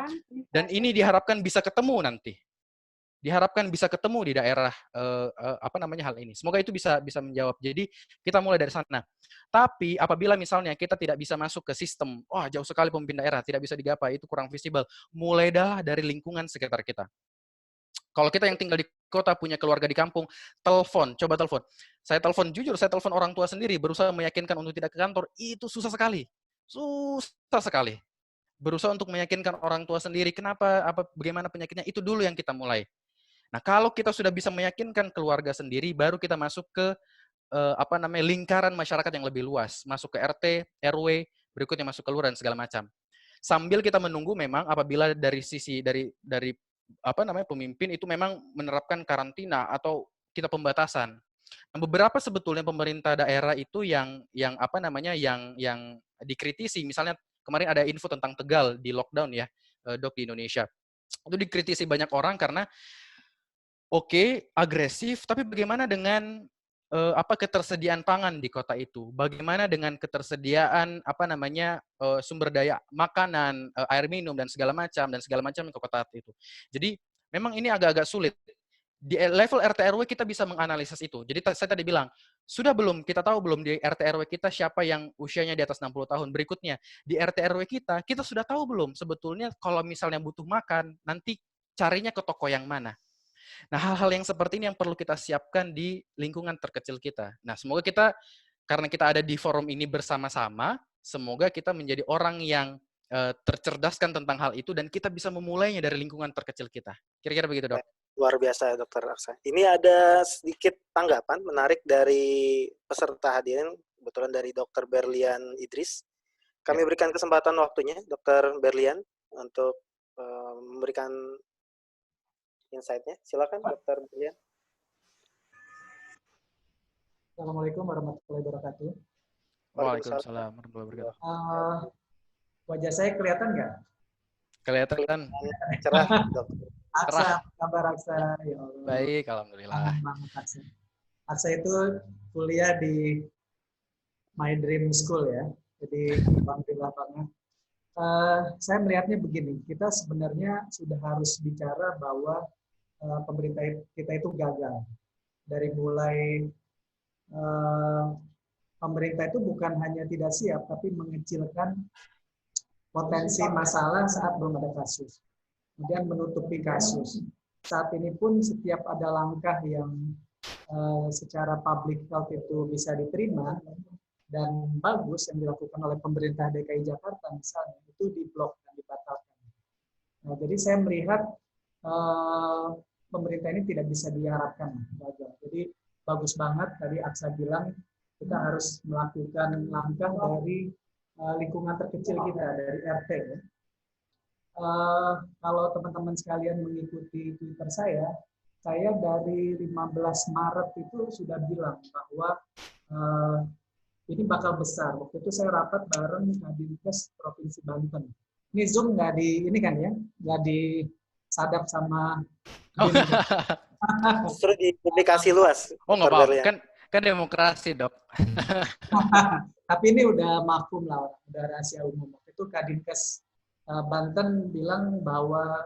Dan ini diharapkan bisa ketemu nanti. Diharapkan bisa ketemu di daerah hal ini. Semoga itu bisa menjawab. Jadi kita mulai dari sana. Tapi apabila misalnya kita tidak bisa masuk ke sistem, jauh sekali pemimpin daerah, tidak bisa digapai, itu kurang visible. Mulailah dari lingkungan sekitar kita. Kalau kita yang tinggal di kota, punya keluarga di kampung, coba telepon. Saya telepon orang tua sendiri, berusaha meyakinkan untuk tidak ke kantor, itu susah sekali. Susah sekali. Berusaha untuk meyakinkan orang tua sendiri, bagaimana penyakitnya, itu dulu yang kita mulai. Nah, kalau kita sudah bisa meyakinkan keluarga sendiri, baru kita masuk ke lingkaran masyarakat yang lebih luas, masuk ke RT, RW, berikutnya masuk ke lurah dan segala macam. Sambil kita menunggu memang apabila dari sisi dari pemimpin itu memang menerapkan karantina atau kita pembatasan. Nah, beberapa sebetulnya pemerintah daerah itu yang dikritisi. Misalnya kemarin ada info tentang Tegal di lockdown ya, Dok, di Indonesia. Itu dikritisi banyak orang karena agresif, tapi bagaimana dengan ketersediaan pangan di kota itu? Bagaimana dengan ketersediaan sumber daya makanan, air minum dan segala macam ke kota itu. Jadi memang ini agak-agak sulit. Di level RT RW kita bisa menganalisis itu. Jadi saya tadi bilang, kita tahu belum di RT RW kita siapa yang usianya di atas 60 tahun. Berikutnya, di RT RW kita sudah tahu belum sebetulnya kalau misalnya butuh makan, nanti carinya ke toko yang mana. Nah, hal-hal yang seperti ini yang perlu kita siapkan di lingkungan terkecil kita. Nah, semoga karena kita ada di forum ini bersama-sama, semoga kita menjadi orang yang tercerdaskan tentang hal itu dan kita bisa memulainya dari lingkungan terkecil kita. Kira-kira begitu, Dok. Luar biasa, Dr. Aksa. Ini ada sedikit tanggapan menarik dari peserta hadirin, kebetulan dari Dr. Berlian Idris. Kami berikan kesempatan waktunya, Dr. Berlian, untuk memberikan insight-nya. Silakan, Dr. Berlian. Assalamualaikum warahmatullahi wabarakatuh. Waalaikumsalam warahmatullahi wabarakatuh. Wajah saya kelihatan nggak? Kelihatan. Cerah, Dokter. Aksa, kabar Aksa? Ya Allah. Baik, alhamdulillah. Aksa itu kuliah di My Dream School ya. Jadi alhamdulillah banget. Saya melihatnya begini, kita sebenarnya sudah harus bicara bahwa pemerintah kita itu gagal. Dari mulai pemerintah itu bukan hanya tidak siap, tapi mengecilkan potensi masalah saat belum ada kasus. Kemudian menutupi kasus. Saat ini pun setiap ada langkah yang secara public health itu bisa diterima dan bagus yang dilakukan oleh pemerintah DKI Jakarta misalnya, itu diblok dan dibatalkan. Nah, jadi saya melihat pemerintah ini tidak bisa diharapkan gagal. Jadi bagus banget tadi Aksa bilang kita harus melakukan langkah dari lingkungan terkecil kita, dari RT. Ya. Kalau teman-teman sekalian mengikuti Twitter saya dari 15 Maret itu sudah bilang bahwa ini bakal besar. Waktu itu saya rapat bareng Kadinkes Provinsi Banten. Ini Zoom nggak disadap sama justru di publikasi luas. Nggak apa-apa, kan demokrasi, Dok. Tapi ini udah maklum lah, udah rahasia umum. Itu Kadinkes Banten bilang bahwa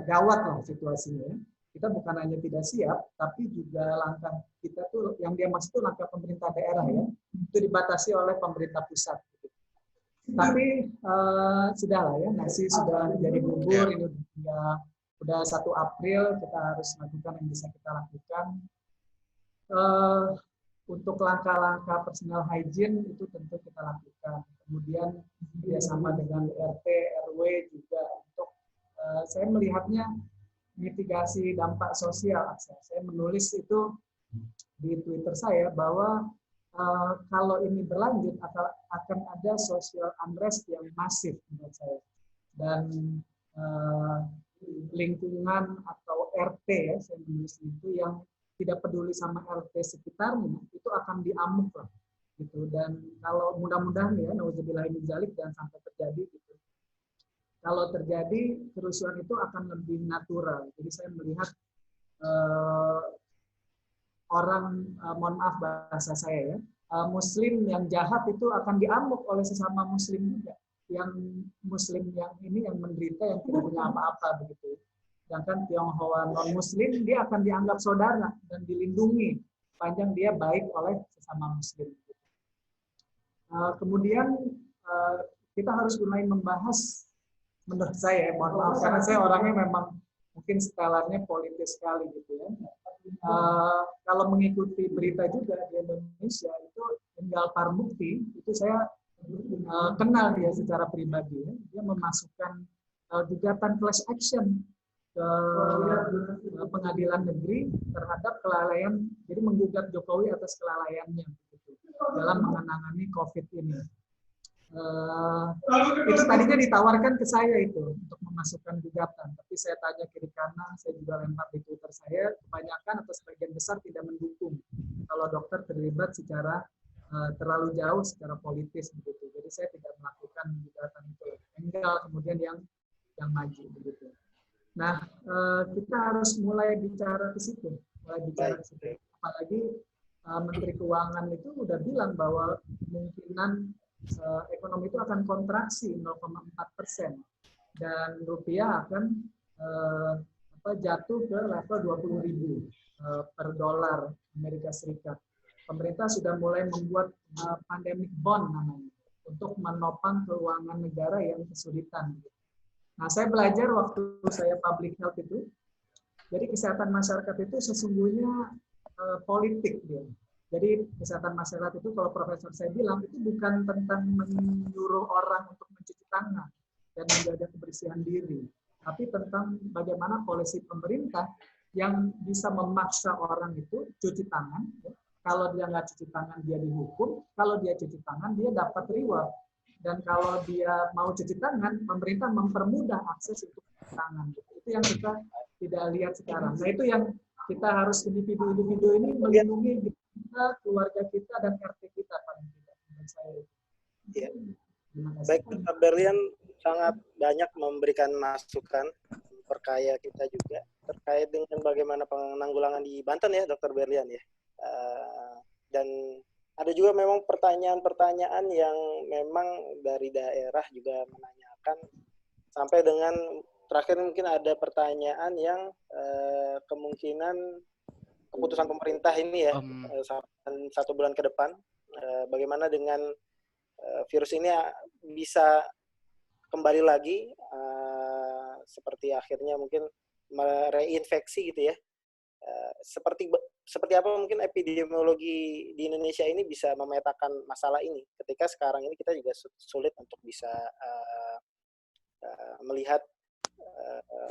gawat lah situasinya. Kita bukan hanya tidak siap, tapi juga langkah kita tuh yang dia maksud itu langkah pemerintah daerah ya, itu dibatasi oleh pemerintah pusat. Tapi sudahlah ya, nasi sudah jadi bubur, ini udah 1 April, kita harus lakukan yang bisa kita lakukan. Untuk langkah-langkah personal hygiene itu tentu kita lakukan. Kemudian bersama dengan RT, RW juga untuk saya melihatnya mitigasi dampak sosial. Saya menulis itu di Twitter saya bahwa kalau ini berlanjut akan ada social unrest yang masif menurut saya. Dan lingkungan atau RT ya, saya menulis itu yang tidak peduli sama RT sekitarnya itu akan diamuk lah gitu. Dan kalau mudah-mudahan ya nauzubillahi min dzalik jangan sampai terjadi gitu. Kalau terjadi kerusuhan itu akan lebih natural. Jadi saya melihat orang mohon maaf bahasa saya ya, muslim yang jahat itu akan diamuk oleh sesama muslim juga. Yang muslim yang ini yang menderita yang tidak punya apa-apa begitu. Sedangkan Tionghoa non-muslim, dia akan dianggap saudara dan dilindungi sepanjang dia baik oleh sesama muslim. Kemudian kita harus mulai membahas, menurut saya, mohon maaf, karena saya orangnya memang mungkin setelannya politis sekali gitu ya. Kalau mengikuti berita juga di Indonesia, itu Tinggal Parbukti, itu saya kenal dia secara pribadi. Ya. Dia memasukkan gugatan class action ke pengadilan negeri terhadap kelalaian, jadi menggugat Jokowi atas kelalaiannya gitu, dalam menangani COVID ini. Itu tadinya ditawarkan ke saya itu untuk memasukkan gugatan, tapi saya tanya kiri kanan, saya juga lempar di Twitter saya, kebanyakan atau sebagian besar tidak mendukung kalau dokter terlibat secara terlalu jauh secara politis begitu. Jadi saya tidak melakukan gugatan itu. Tinggal kemudian yang maju begitu. Nah, kita harus mulai bicara ke situ, Apalagi Menteri Keuangan itu udah bilang bahwa kemungkinan ekonomi itu akan kontraksi 0,4% dan rupiah akan jatuh ke level 20.000 per dolar Amerika Serikat. Pemerintah sudah mulai membuat pandemic bond namanya untuk menopang keuangan negara yang kesulitan. Nah, saya belajar waktu saya public health itu, jadi kesehatan masyarakat itu sesungguhnya politik dia. Jadi kesehatan masyarakat itu kalau profesor saya bilang itu bukan tentang menyuruh orang untuk mencuci tangan dan menjaga kebersihan diri, tapi tentang bagaimana polisi pemerintah yang bisa memaksa orang itu cuci tangan. Ya. Kalau dia nggak cuci tangan dia dihukum, kalau dia cuci tangan dia dapat reward. Dan kalau dia mau cuci tangan, pemerintah mempermudah akses untuk cuci tangan. Itu yang kita tidak lihat sekarang. Nah itu yang kita harus individu-individu ini melindungi kita, keluarga kita, dan RT kita paling tidak. Menurut saya. Ya. Baik, Dr. Berlian sangat banyak memberikan masukan, memperkaya kita juga terkait dengan bagaimana penanggulangan di Banten ya, Dr. Berlian ya. Dan ada juga memang pertanyaan-pertanyaan yang memang dari daerah juga menanyakan, sampai dengan terakhir mungkin ada pertanyaan yang kemungkinan keputusan pemerintah ini ya 1 bulan ke depan, bagaimana dengan virus ini bisa kembali lagi seperti akhirnya mungkin mereinfeksi gitu ya. Seperti apa mungkin epidemiologi di Indonesia ini bisa memetakan masalah ini ketika sekarang ini kita juga sulit untuk bisa melihat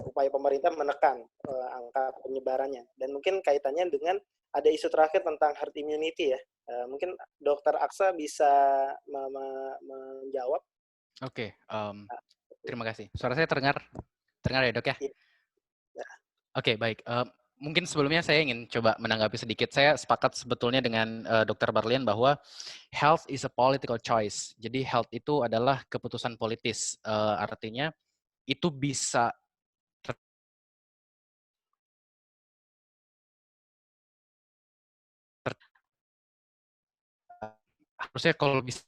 upaya pemerintah menekan angka penyebarannya. Dan mungkin kaitannya dengan ada isu terakhir tentang herd immunity ya. Mungkin Dr. Aksa bisa menjawab. Oke, terima kasih. Suara saya terdengar ya dok ya? Oke, baik. Mungkin sebelumnya saya ingin coba menanggapi sedikit. Saya sepakat sebetulnya dengan Dr. Berlian bahwa health is a political choice. Jadi health itu adalah keputusan politis. Artinya itu bisa harusnya kalau bisa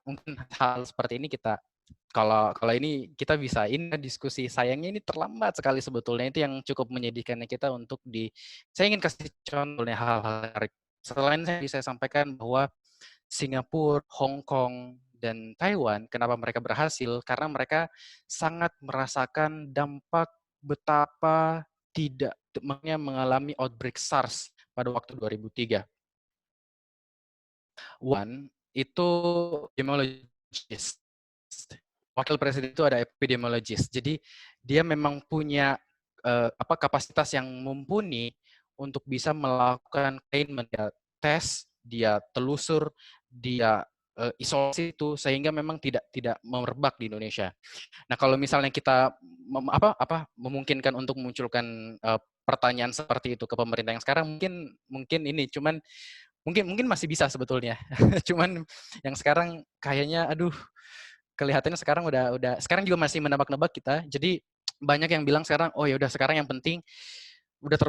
mungkin hal seperti ini kita kalau ini kita bisa ini diskusi, sayangnya ini terlambat sekali sebetulnya, itu yang cukup menyedihkannya kita untuk saya ingin kasih contohnya hal-hal menarik. Selain saya sampaikan bahwa Singapura, Hong Kong, dan Taiwan, kenapa mereka berhasil? Karena mereka sangat merasakan dampak betapa tidak mengalami outbreak SARS pada waktu 2003. One, itu epidemiologist. Wakil presiden itu ada epidemiologist. Jadi dia memang punya kapasitas yang mumpuni untuk bisa melakukan containment, dia tes, dia telusur, dia isolasi itu sehingga memang tidak merebak di Indonesia. Nah, kalau misalnya kita memungkinkan untuk memunculkan pertanyaan seperti itu ke pemerintah yang sekarang, mungkin ini cuman mungkin masih bisa sebetulnya. Cuman yang sekarang kayaknya kelihatannya sekarang sekarang juga masih menebak-nebak kita. Jadi banyak yang bilang sekarang, oh ya udah sekarang yang penting udah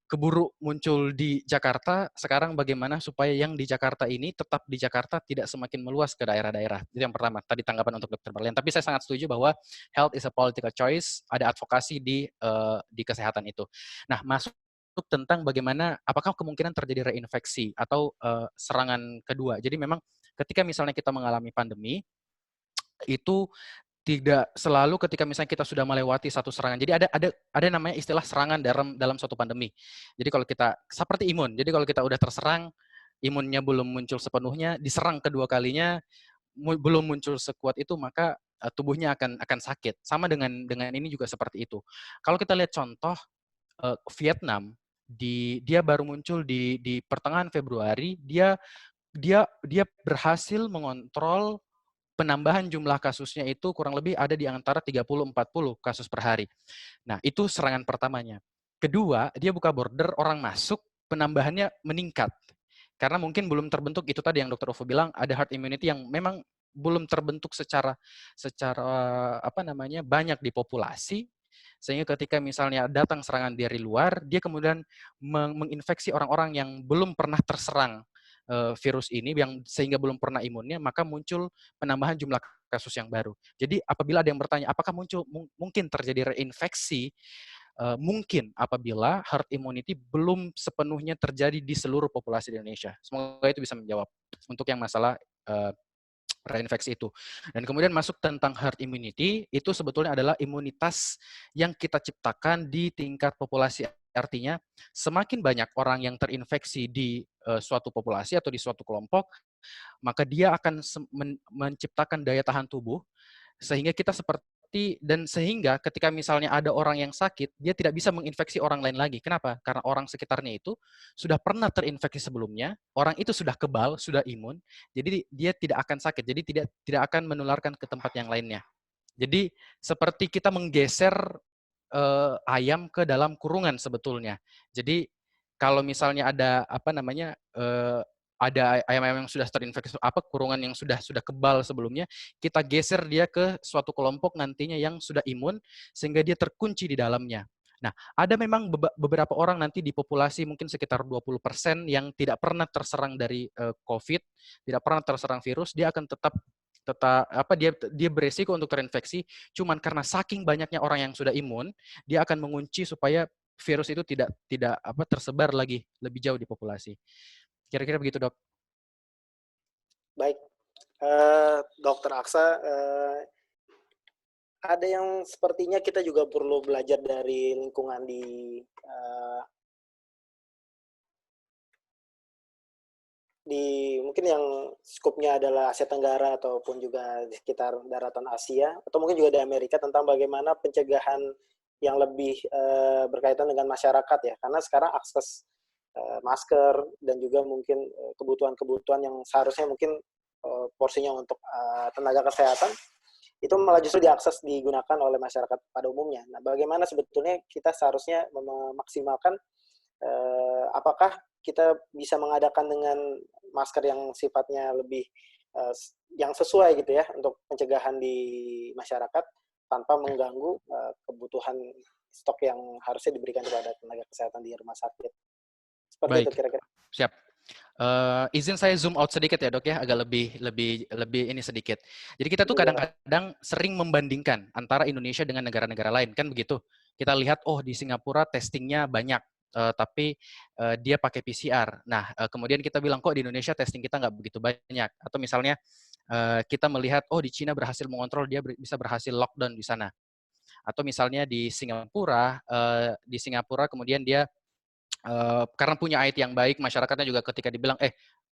keburu muncul di Jakarta, sekarang bagaimana supaya yang di Jakarta ini tetap di Jakarta, tidak semakin meluas ke daerah-daerah. Itu yang pertama, tadi tanggapan untuk Dr. Berlian. Tapi saya sangat setuju bahwa health is a political choice, ada advokasi di kesehatan itu. Nah, masuk tentang bagaimana, apakah kemungkinan terjadi reinfeksi atau serangan kedua. Jadi memang ketika misalnya kita mengalami pandemi, itu tidak selalu ketika misalnya kita sudah melewati satu serangan. Jadi ada namanya istilah serangan dalam suatu pandemi. Jadi kalau kita seperti imun. Jadi kalau kita udah terserang, imunnya belum muncul sepenuhnya, diserang kedua kalinya belum muncul sekuat itu, maka tubuhnya akan sakit. Sama dengan ini juga seperti itu. Kalau kita lihat contoh Vietnam, dia baru muncul di pertengahan Februari, dia berhasil mengontrol penambahan jumlah kasusnya itu kurang lebih ada di antara 30-40 kasus per hari. Nah, itu serangan pertamanya. Kedua, dia buka border, orang masuk, penambahannya meningkat. Karena mungkin belum terbentuk, itu tadi yang Dr. Ovo bilang, ada herd immunity yang memang belum terbentuk secara banyak di populasi, sehingga ketika misalnya datang serangan dari luar, dia kemudian menginfeksi orang-orang yang belum pernah terserang virus ini, yang sehingga belum pernah imunnya, maka muncul penambahan jumlah kasus yang baru. Jadi apabila ada yang bertanya, apakah mungkin terjadi reinfeksi? Mungkin apabila herd immunity belum sepenuhnya terjadi di seluruh populasi di Indonesia. Semoga itu bisa menjawab untuk yang masalah reinfeksi itu. Dan kemudian masuk tentang herd immunity, itu sebetulnya adalah imunitas yang kita ciptakan di tingkat populasi. Artinya, semakin banyak orang yang terinfeksi di suatu populasi atau di suatu kelompok, maka dia akan menciptakan daya tahan tubuh, sehingga kita sehingga ketika misalnya ada orang yang sakit, dia tidak bisa menginfeksi orang lain lagi. Kenapa? Karena orang sekitarnya itu sudah pernah terinfeksi sebelumnya, orang itu sudah kebal, sudah imun, jadi dia tidak akan sakit, jadi tidak akan menularkan ke tempat yang lainnya. Jadi seperti kita menggeser ayam ke dalam kurungan sebetulnya. Jadi kalau misalnya ada ada ayam-ayam yang sudah terinfeksi kurungan yang sudah kebal sebelumnya, kita geser dia ke suatu kelompok nantinya yang sudah imun sehingga dia terkunci di dalamnya. Nah, ada memang beberapa orang nanti di populasi mungkin sekitar 20% yang tidak pernah terserang dari COVID, tidak pernah terserang virus, dia akan tetap dia beresiko untuk terinfeksi, cuman karena saking banyaknya orang yang sudah imun, dia akan mengunci supaya virus itu tidak tersebar lagi lebih jauh di populasi. Kira-kira begitu, Dok. Baik, Dokter Aksa, ada yang sepertinya kita juga perlu belajar dari lingkungan di mungkin yang skupnya adalah Asia Tenggara ataupun juga di sekitar daratan Asia, atau mungkin juga di Amerika, tentang bagaimana pencegahan yang lebih berkaitan dengan masyarakat ya, karena sekarang akses masker dan juga mungkin kebutuhan-kebutuhan yang seharusnya mungkin porsinya untuk tenaga kesehatan itu malah justru digunakan oleh masyarakat pada umumnya. Nah, bagaimana sebetulnya kita seharusnya memaksimalkan apakah kita bisa mengadakan dengan masker yang sifatnya lebih yang sesuai gitu ya untuk pencegahan di masyarakat tanpa mengganggu kebutuhan stok yang harusnya diberikan kepada tenaga kesehatan di rumah sakit. Seperti Baik. itu kira-kira. Siap. Izin saya zoom out sedikit ya dok ya, agak lebih ini sedikit. Jadi kita tuh kadang-kadang sering membandingkan antara Indonesia dengan negara-negara lain, kan begitu. Kita lihat, oh di Singapura testingnya banyak, tapi dia pakai PCR. Nah, kemudian kita bilang kok di Indonesia testing kita nggak begitu banyak. Atau misalnya kita melihat, oh di Cina berhasil mengontrol, dia bisa berhasil lockdown di sana. Atau misalnya di Singapura kemudian dia karena punya IT yang baik, masyarakatnya juga ketika dibilang,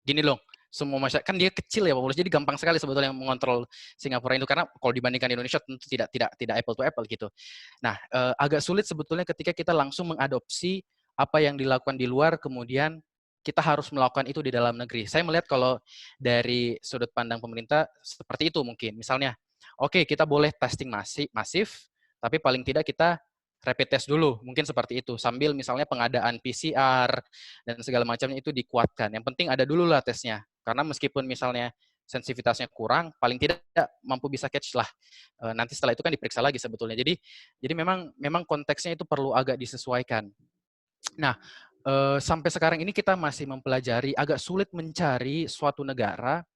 gini loh, semua masyarakat kan dia kecil ya Pak Mulus, jadi gampang sekali sebetulnya mengontrol Singapura itu karena kalau dibandingkan Indonesia tentu tidak apple to apple gitu. Nah, agak sulit sebetulnya ketika kita langsung mengadopsi apa yang dilakukan di luar, kemudian kita harus melakukan itu di dalam negeri. Saya melihat kalau dari sudut pandang pemerintah seperti itu mungkin. Misalnya, oke, kita boleh testing masif, tapi paling tidak kita rapid test dulu, mungkin seperti itu. Sambil misalnya pengadaan PCR dan segala macamnya itu dikuatkan. Yang penting ada dulu lah tesnya. Karena meskipun misalnya sensitivitasnya kurang, paling tidak mampu bisa catch lah. Nanti setelah itu kan diperiksa lagi sebetulnya. Jadi memang konteksnya itu perlu agak disesuaikan. Nah, sampai sekarang ini kita masih mempelajari, agak sulit mencari suatu negara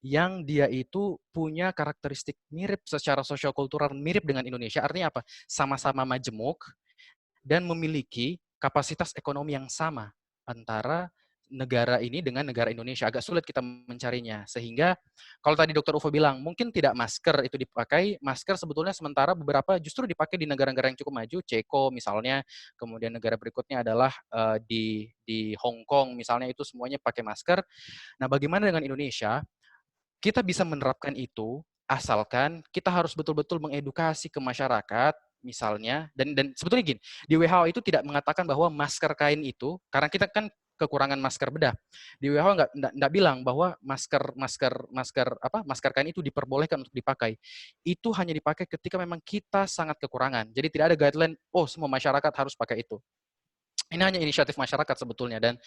yang dia itu punya karakteristik mirip secara sosiokultural mirip dengan Indonesia. Artinya apa? Sama-sama majemuk dan memiliki kapasitas ekonomi yang sama antara negara ini dengan negara Indonesia. Agak sulit kita mencarinya. Sehingga kalau tadi Dr. Ufo bilang, mungkin tidak masker itu dipakai, masker sebetulnya sementara beberapa justru dipakai di negara-negara yang cukup maju, Ceko misalnya, kemudian negara berikutnya adalah di Hong Kong misalnya, itu semuanya pakai masker. Nah, bagaimana dengan Indonesia? Kita bisa menerapkan itu asalkan kita harus betul-betul mengedukasi ke masyarakat misalnya, dan sebetulnya gini, di WHO itu tidak mengatakan bahwa masker kain itu, karena kita kan kekurangan masker bedah, di WHO nggak bilang bahwa masker kain itu diperbolehkan untuk dipakai. Itu hanya dipakai ketika memang kita sangat kekurangan. Jadi tidak ada guideline, oh semua masyarakat harus pakai itu. Ini hanya inisiatif masyarakat sebetulnya, dan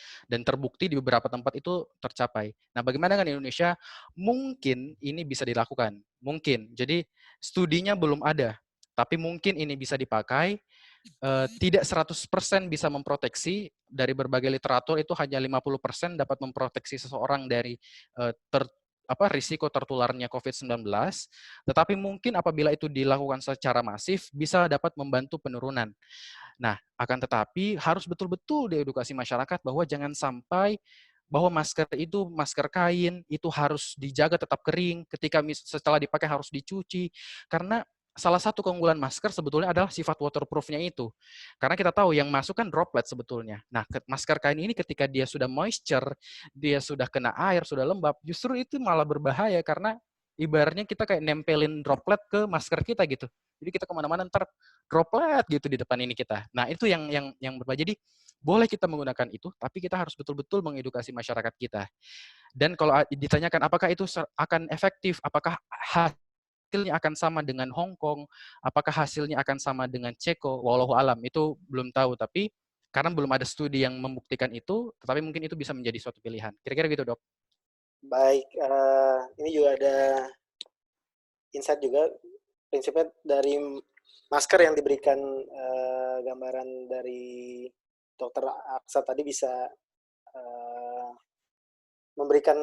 terbukti di beberapa tempat itu tercapai. Nah, bagaimana dengan Indonesia? Mungkin ini bisa dilakukan. Mungkin. Jadi studinya belum ada, tapi mungkin ini bisa dipakai. Tidak 100% bisa memproteksi. Dari berbagai literatur itu hanya 50% dapat memproteksi seseorang dari risiko tertularnya COVID-19. Tetapi mungkin apabila itu dilakukan secara masif, bisa dapat membantu penurunan. Nah, akan tetapi harus betul-betul diedukasi masyarakat bahwa jangan sampai bahwa masker itu, masker kain, itu harus dijaga tetap kering, ketika setelah dipakai harus dicuci, karena salah satu keunggulan masker sebetulnya adalah sifat waterproof-nya itu. Karena kita tahu yang masuk kan droplet sebetulnya. Nah, masker kain ini ketika dia sudah moisture, dia sudah kena air, sudah lembab, justru itu malah berbahaya karena ibaratnya kita kayak nempelin droplet ke masker kita gitu. Jadi kita kemana-mana ntar droplet gitu di depan ini kita. Nah, itu yang berbahaya. Jadi boleh kita menggunakan itu, tapi kita harus betul-betul mengedukasi masyarakat kita. Dan kalau ditanyakan apakah itu akan efektif, apakah hasilnya akan sama dengan Hong Kong, apakah hasilnya akan sama dengan Ceko, wallahu alam, itu belum tahu. Tapi karena belum ada studi yang membuktikan itu, tetapi mungkin itu bisa menjadi suatu pilihan. Kira-kira gitu, Dok. Baik, ini juga ada insight juga, prinsipnya dari masker yang diberikan gambaran dari Dr. Aksa tadi bisa memberikan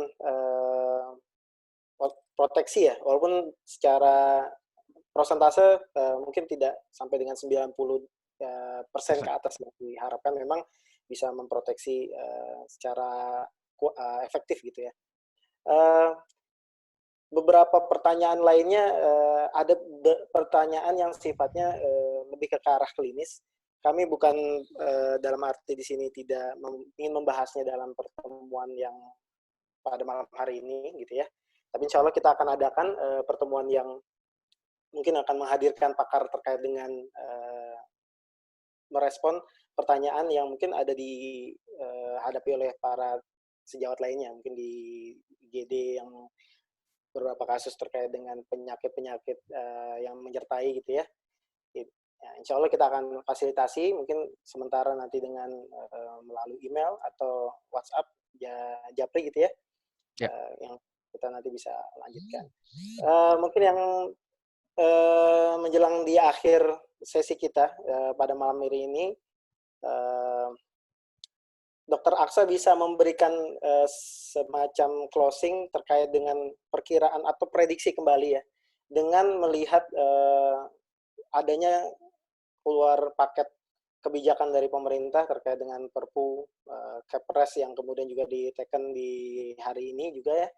proteksi ya, walaupun secara persentase mungkin tidak sampai dengan 90% ke atas yang diharapkan, memang bisa memproteksi secara efektif gitu ya. Beberapa pertanyaan lainnya, ada pertanyaan yang sifatnya lebih ke arah klinis. Kami bukan dalam arti di sini tidak ingin membahasnya dalam pertemuan yang pada malam hari ini gitu ya. Tapi insya Allah kita akan adakan pertemuan yang mungkin akan menghadirkan pakar terkait dengan merespon pertanyaan yang mungkin ada dihadapi oleh para sejawat lainnya, mungkin di IGD yang beberapa kasus terkait dengan penyakit-penyakit yang menyertai gitu ya. Ya, insya Allah kita akan fasilitasi mungkin sementara nanti dengan melalui email atau WhatsApp Japri gitu ya, yang kita nanti bisa lanjutkan. Mungkin yang menjelang di akhir sesi kita pada malam hari ini, Dr. Aksa bisa memberikan semacam closing terkait dengan perkiraan atau prediksi kembali ya, dengan melihat adanya keluar paket kebijakan dari pemerintah terkait dengan Perpu Kepres yang kemudian juga diteken di hari ini juga ya,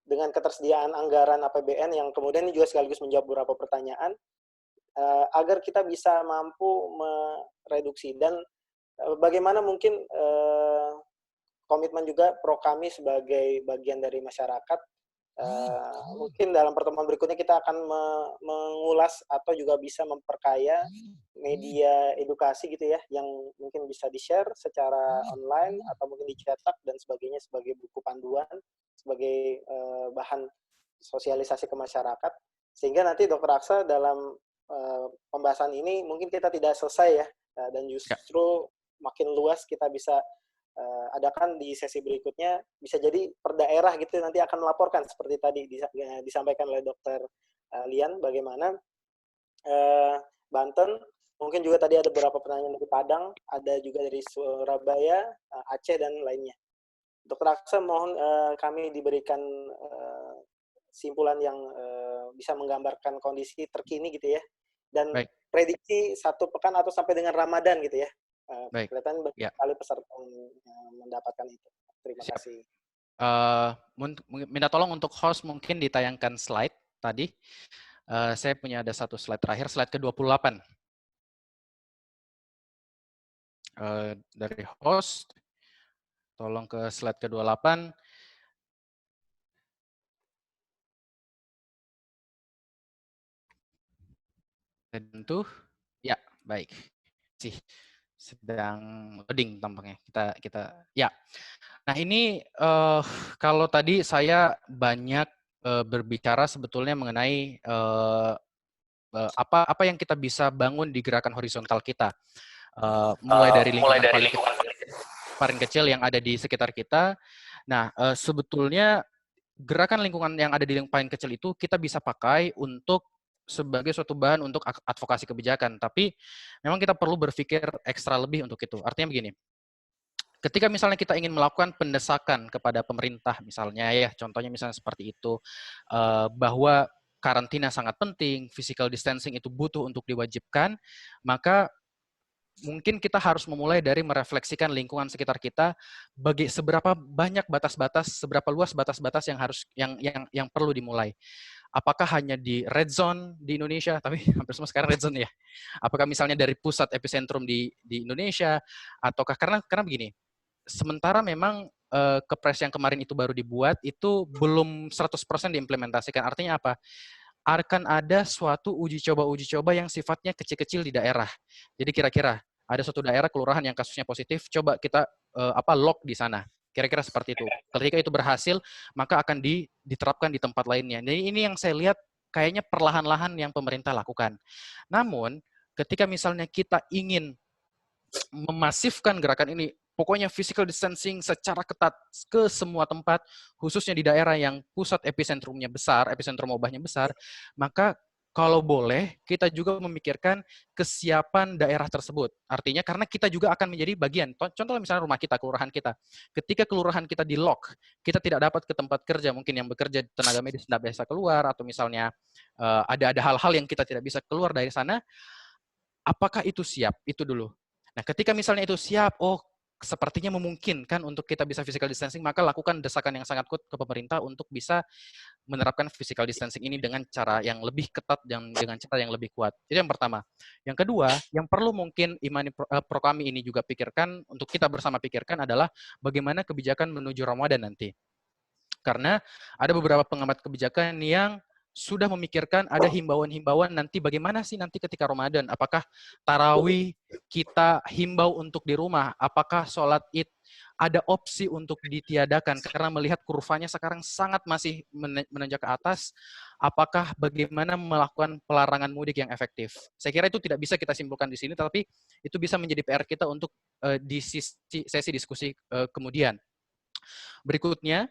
dengan ketersediaan anggaran APBN yang kemudian ini juga sekaligus menjawab beberapa pertanyaan agar kita bisa mampu mereduksi dan bagaimana mungkin komitmen juga pro kami sebagai bagian dari masyarakat. Mungkin dalam pertemuan berikutnya kita akan mengulas atau juga bisa memperkaya media edukasi gitu ya, yang mungkin bisa di-share secara online atau mungkin dicetak dan sebagainya sebagai buku panduan, sebagai bahan sosialisasi ke masyarakat. Sehingga nanti Dr. Aksa dalam pembahasan ini mungkin kita tidak selesai ya, dan justru makin luas kita bisa adakan di sesi berikutnya, bisa jadi per daerah gitu nanti akan melaporkan seperti tadi disampaikan oleh Dr. Lian bagaimana Banten, mungkin juga tadi ada beberapa pertanyaan dari Padang, ada juga dari Surabaya, Aceh dan lainnya. Dr. Aksa mohon kami diberikan simpulan yang bisa menggambarkan kondisi terkini gitu ya, dan Baik. prediksi 1 pekan atau sampai dengan Ramadan gitu ya. Baik. Kelihatan banyak sekali peserta mendapatkan itu. Terima Siap. kasih. Minta tolong untuk host mungkin ditayangkan slide tadi. Saya punya ada satu slide terakhir, slide ke-28. Dari host, tolong ke slide ke-28. Tentu, ya baik. Sih sedang loading tampaknya. Kita ya. Nah ini kalau tadi saya banyak berbicara sebetulnya mengenai apa yang kita bisa bangun di gerakan horizontal kita, mulai dari lingkungan paling kecil yang ada di sekitar kita. Nah sebetulnya gerakan lingkungan yang ada di lingkungan paling kecil itu kita bisa pakai untuk sebagai suatu bahan untuk advokasi kebijakan, tapi memang kita perlu berpikir ekstra lebih untuk itu. Artinya begini, ketika misalnya kita ingin melakukan pendesakan kepada pemerintah misalnya ya, contohnya misalnya seperti itu, bahwa karantina sangat penting, physical distancing itu butuh untuk diwajibkan, maka mungkin kita harus memulai dari merefleksikan lingkungan sekitar kita, bagi seberapa banyak batas-batas, seberapa luas batas-batas yang perlu dimulai. Apakah hanya di red zone di Indonesia, tapi hampir semua sekarang red zone ya. Apakah misalnya dari pusat epicentrum di Indonesia, ataukah karena begini, sementara memang Kepres yang kemarin itu baru dibuat, itu belum 100% diimplementasikan. Artinya apa? Akan ada suatu uji coba yang sifatnya kecil-kecil di daerah. Jadi kira-kira ada suatu daerah kelurahan yang kasusnya positif, coba kita lock di sana. Kira-kira seperti itu. Ketika itu berhasil, maka akan diterapkan di tempat lainnya. Jadi ini yang saya lihat kayaknya perlahan-lahan yang pemerintah lakukan. Namun, ketika misalnya kita ingin memasifkan gerakan ini, pokoknya physical distancing secara ketat ke semua tempat, khususnya di daerah yang pusat epicentrumnya besar, epicentrum wabahnya besar, maka kalau boleh, kita juga memikirkan kesiapan daerah tersebut. Artinya karena kita juga akan menjadi bagian. Contoh misalnya rumah kita, kelurahan kita. Ketika kelurahan kita di-lock, kita tidak dapat ke tempat kerja, mungkin yang bekerja tenaga medis tidak bisa keluar, atau misalnya ada hal-hal yang kita tidak bisa keluar dari sana, apakah itu siap? Itu dulu. Nah, ketika misalnya itu siap, sepertinya memungkinkan untuk kita bisa physical distancing, maka lakukan desakan yang sangat kuat ke pemerintah untuk bisa menerapkan physical distancing ini dengan cara yang lebih ketat dan dengan cara yang lebih kuat. Itu yang pertama. Yang kedua, yang perlu mungkin Imani Pro kami ini juga pikirkan, untuk kita bersama pikirkan adalah bagaimana kebijakan menuju Ramadan nanti. Karena ada beberapa pengamat kebijakan yang sudah memikirkan ada himbauan-himbauan nanti bagaimana sih nanti ketika Ramadan. Apakah tarawih kita himbau untuk di rumah? Apakah sholat id ada opsi untuk ditiadakan? Karena melihat kurvanya sekarang sangat masih menanjak ke atas. Apakah bagaimana melakukan pelarangan mudik yang efektif? Saya kira itu tidak bisa kita simpulkan di sini, tapi itu bisa menjadi PR kita untuk di sesi diskusi kemudian. Berikutnya,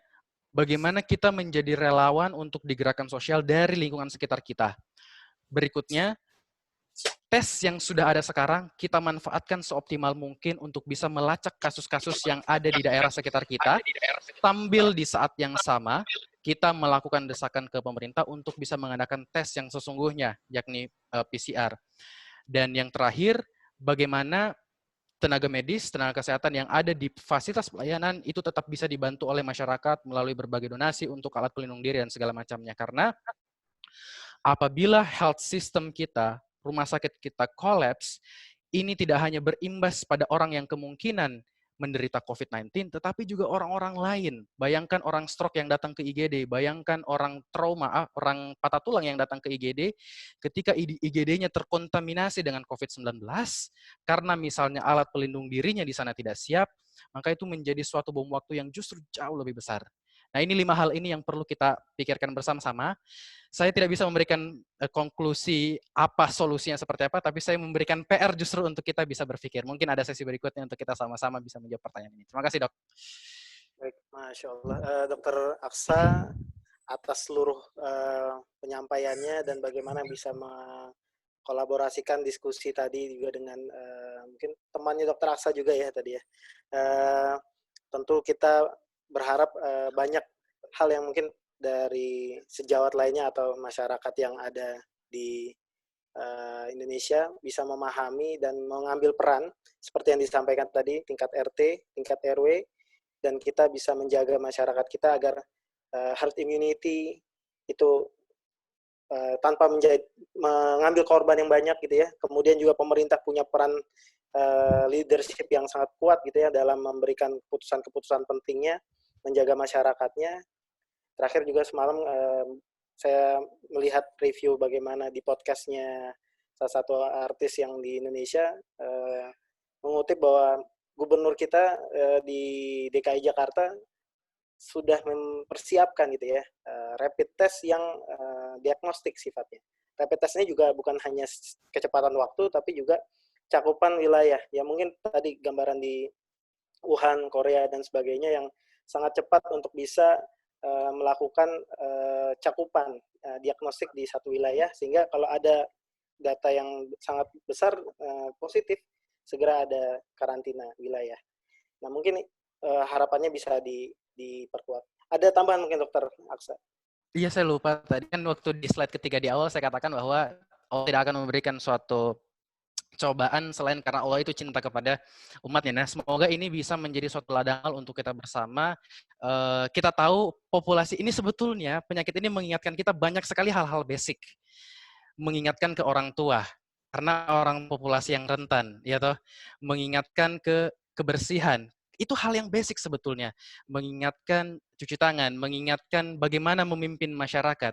bagaimana kita menjadi relawan untuk di gerakan sosial dari lingkungan sekitar kita. Berikutnya, tes yang sudah ada sekarang kita manfaatkan seoptimal mungkin untuk bisa melacak kasus-kasus yang ada di daerah sekitar kita, sambil di saat yang sama kita melakukan desakan ke pemerintah untuk bisa mengadakan tes yang sesungguhnya, yakni PCR. Dan yang terakhir, bagaimana tenaga medis, tenaga kesehatan yang ada di fasilitas pelayanan itu tetap bisa dibantu oleh masyarakat melalui berbagai donasi untuk alat pelindung diri dan segala macamnya. Karena apabila health system kita, rumah sakit kita kolaps, ini tidak hanya berimbas pada orang yang kemungkinan menderita COVID-19, tetapi juga orang-orang lain. Bayangkan orang stroke yang datang ke IGD, bayangkan orang trauma, orang patah tulang yang datang ke IGD, ketika IGD-nya terkontaminasi dengan COVID-19, karena misalnya alat pelindung dirinya di sana tidak siap, maka itu menjadi suatu bom waktu yang justru jauh lebih besar. Nah, ini 5 hal ini yang perlu kita pikirkan bersama-sama. Saya tidak bisa memberikan konklusi apa solusinya seperti apa, tapi saya memberikan PR justru untuk kita bisa berpikir. Mungkin ada sesi berikutnya untuk kita sama-sama bisa menjawab pertanyaan ini. Terima kasih, Dok. Baik, Masya Allah. Dr. Aksa, atas seluruh penyampaiannya dan bagaimana bisa mengkolaborasikan diskusi tadi juga dengan mungkin temannya Dr. Aksa juga ya tadi ya. Tentu kita berharap banyak hal yang mungkin dari sejawat lainnya atau masyarakat yang ada di Indonesia bisa memahami dan mengambil peran seperti yang disampaikan tadi, tingkat RT, tingkat RW, dan kita bisa menjaga masyarakat kita agar herd immunity itu tanpa mengambil korban yang banyak gitu ya. Kemudian juga pemerintah punya peran leadership yang sangat kuat gitu ya dalam memberikan keputusan-keputusan pentingnya, menjaga masyarakatnya. Terakhir juga semalam saya melihat review bagaimana di podcastnya salah satu artis yang di Indonesia mengutip bahwa gubernur kita di DKI Jakarta sudah mempersiapkan gitu ya rapid test yang diagnostik sifatnya. Rapid test ini juga bukan hanya kecepatan waktu tapi juga cakupan wilayah. Ya mungkin tadi gambaran di Wuhan, Korea dan sebagainya yang sangat cepat untuk bisa melakukan cakupan diagnostik di satu wilayah sehingga kalau ada data yang sangat besar positif segera ada karantina wilayah. Nah mungkin harapannya bisa diperkuat. Ada tambahan mungkin Dr. Aksa? Iya, saya lupa tadi kan waktu di slide ketiga di awal saya katakan bahwa Allah tidak akan memberikan suatu cobaan selain karena Allah itu cinta kepada umatnya. Nah, semoga ini bisa menjadi suatu ladang untuk kita bersama. Kita tahu populasi ini sebetulnya, penyakit ini mengingatkan kita banyak sekali hal-hal basic. Mengingatkan ke orang tua, karena orang populasi yang rentan, ya toh, mengingatkan ke kebersihan. Itu hal yang basic sebetulnya. Mengingatkan cuci tangan, mengingatkan bagaimana memimpin masyarakat,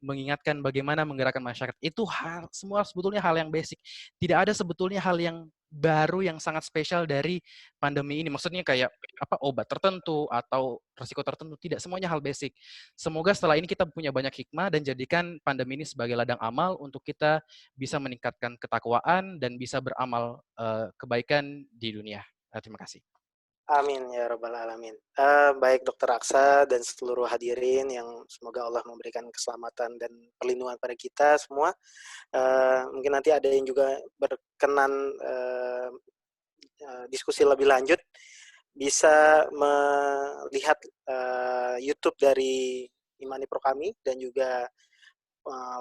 mengingatkan bagaimana menggerakkan masyarakat. Itu hal, semua sebetulnya hal yang basic. Tidak ada sebetulnya hal yang baru yang sangat spesial dari pandemi ini. Maksudnya kayak apa obat tertentu atau risiko tertentu. Tidak, semuanya hal basic. Semoga setelah ini kita punya banyak hikmah dan jadikan pandemi ini sebagai ladang amal untuk kita bisa meningkatkan ketakwaan dan bisa beramal kebaikan di dunia. Terima kasih. Amin ya rabbal alamin. Baik Dr. Aksa dan seluruh hadirin yang semoga Allah memberikan keselamatan dan perlindungan pada kita semua. Mungkin nanti ada yang juga berkenan diskusi lebih lanjut bisa melihat YouTube dari Imani Pro kami dan juga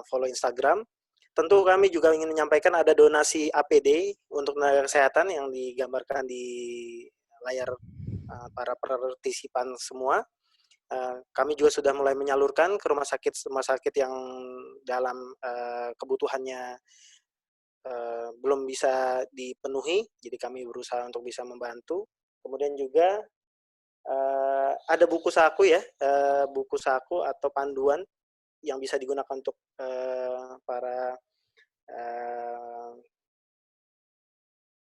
follow Instagram. Tentu kami juga ingin menyampaikan ada donasi APD untuk tenaga kesehatan yang digambarkan di layar para partisipan semua. Kami juga sudah mulai menyalurkan ke rumah sakit yang dalam kebutuhannya belum bisa dipenuhi, jadi kami berusaha untuk bisa membantu. Kemudian juga ada buku saku ya, buku saku atau panduan yang bisa digunakan untuk para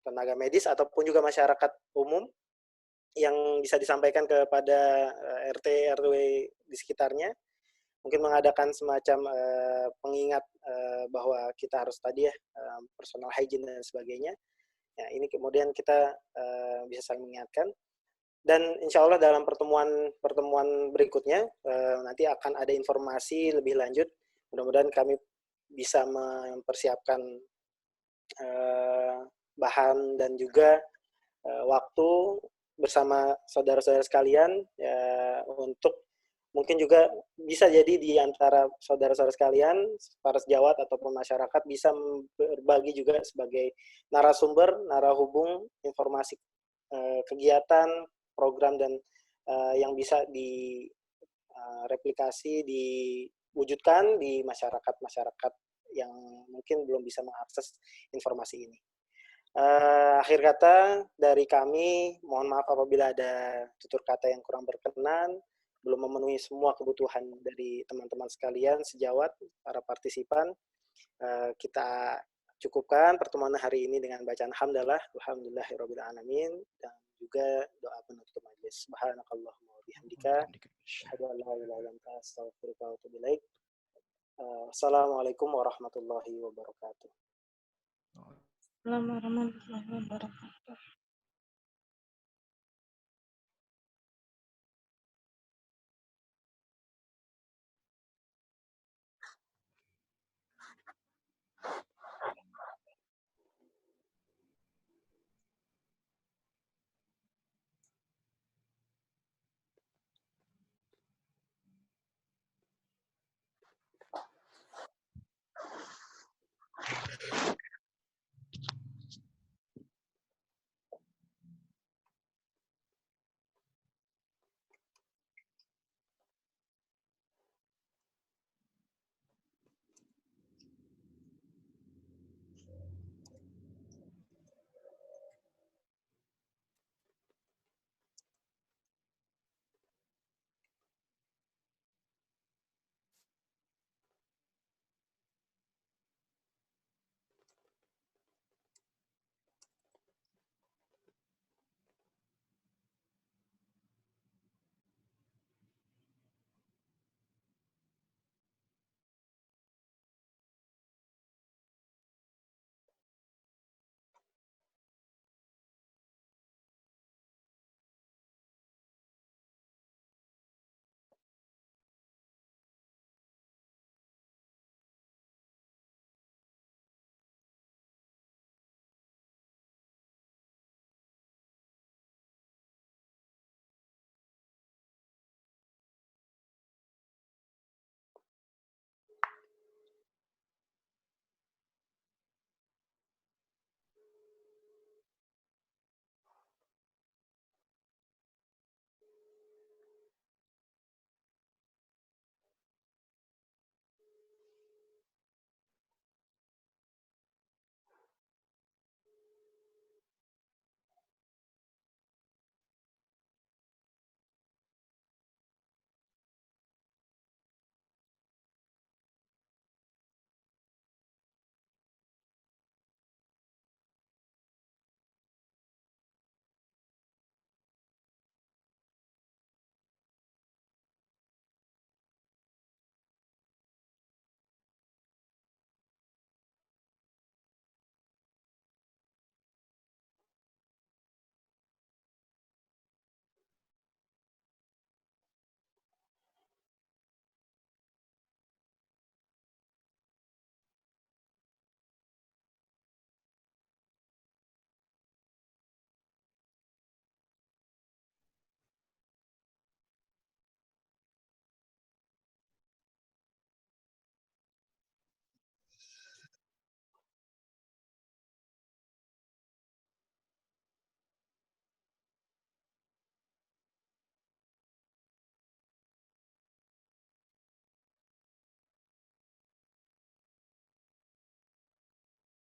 tenaga medis ataupun juga masyarakat umum yang bisa disampaikan kepada RT, RW di sekitarnya. Mungkin mengadakan semacam pengingat bahwa kita harus tadi ya personal hygiene dan sebagainya. Ya, ini kemudian kita bisa saling mengingatkan. Dan insya Allah dalam pertemuan berikutnya nanti akan ada informasi lebih lanjut. Mudah-mudahan kami bisa mempersiapkan bahan dan juga waktu bersama saudara-saudara sekalian ya, untuk mungkin juga bisa jadi di antara saudara-saudara sekalian, para sejawat ataupun masyarakat bisa berbagi juga sebagai narasumber, narahubung informasi kegiatan, program dan yang bisa direplikasi, diwujudkan di masyarakat-masyarakat yang mungkin belum bisa mengakses informasi ini. Akhir kata dari kami, mohon maaf apabila ada tutur kata yang kurang berkenan, belum memenuhi semua kebutuhan dari teman-teman sekalian, sejawat, para partisipan. Kita cukupkan pertemuan hari ini dengan bacaan hamdalah, alhamdulillahirabbil alamin, dan juga doa penutup majelis. Subhanakallahumma wa bihamdika, asyhadu an la ilaha illa anta, astaghfiruka wa atubu ilaik. Assalamualaikum warahmatullahi wabarakatuh. Assalamualaikum warahmatullahi wabarakatuh.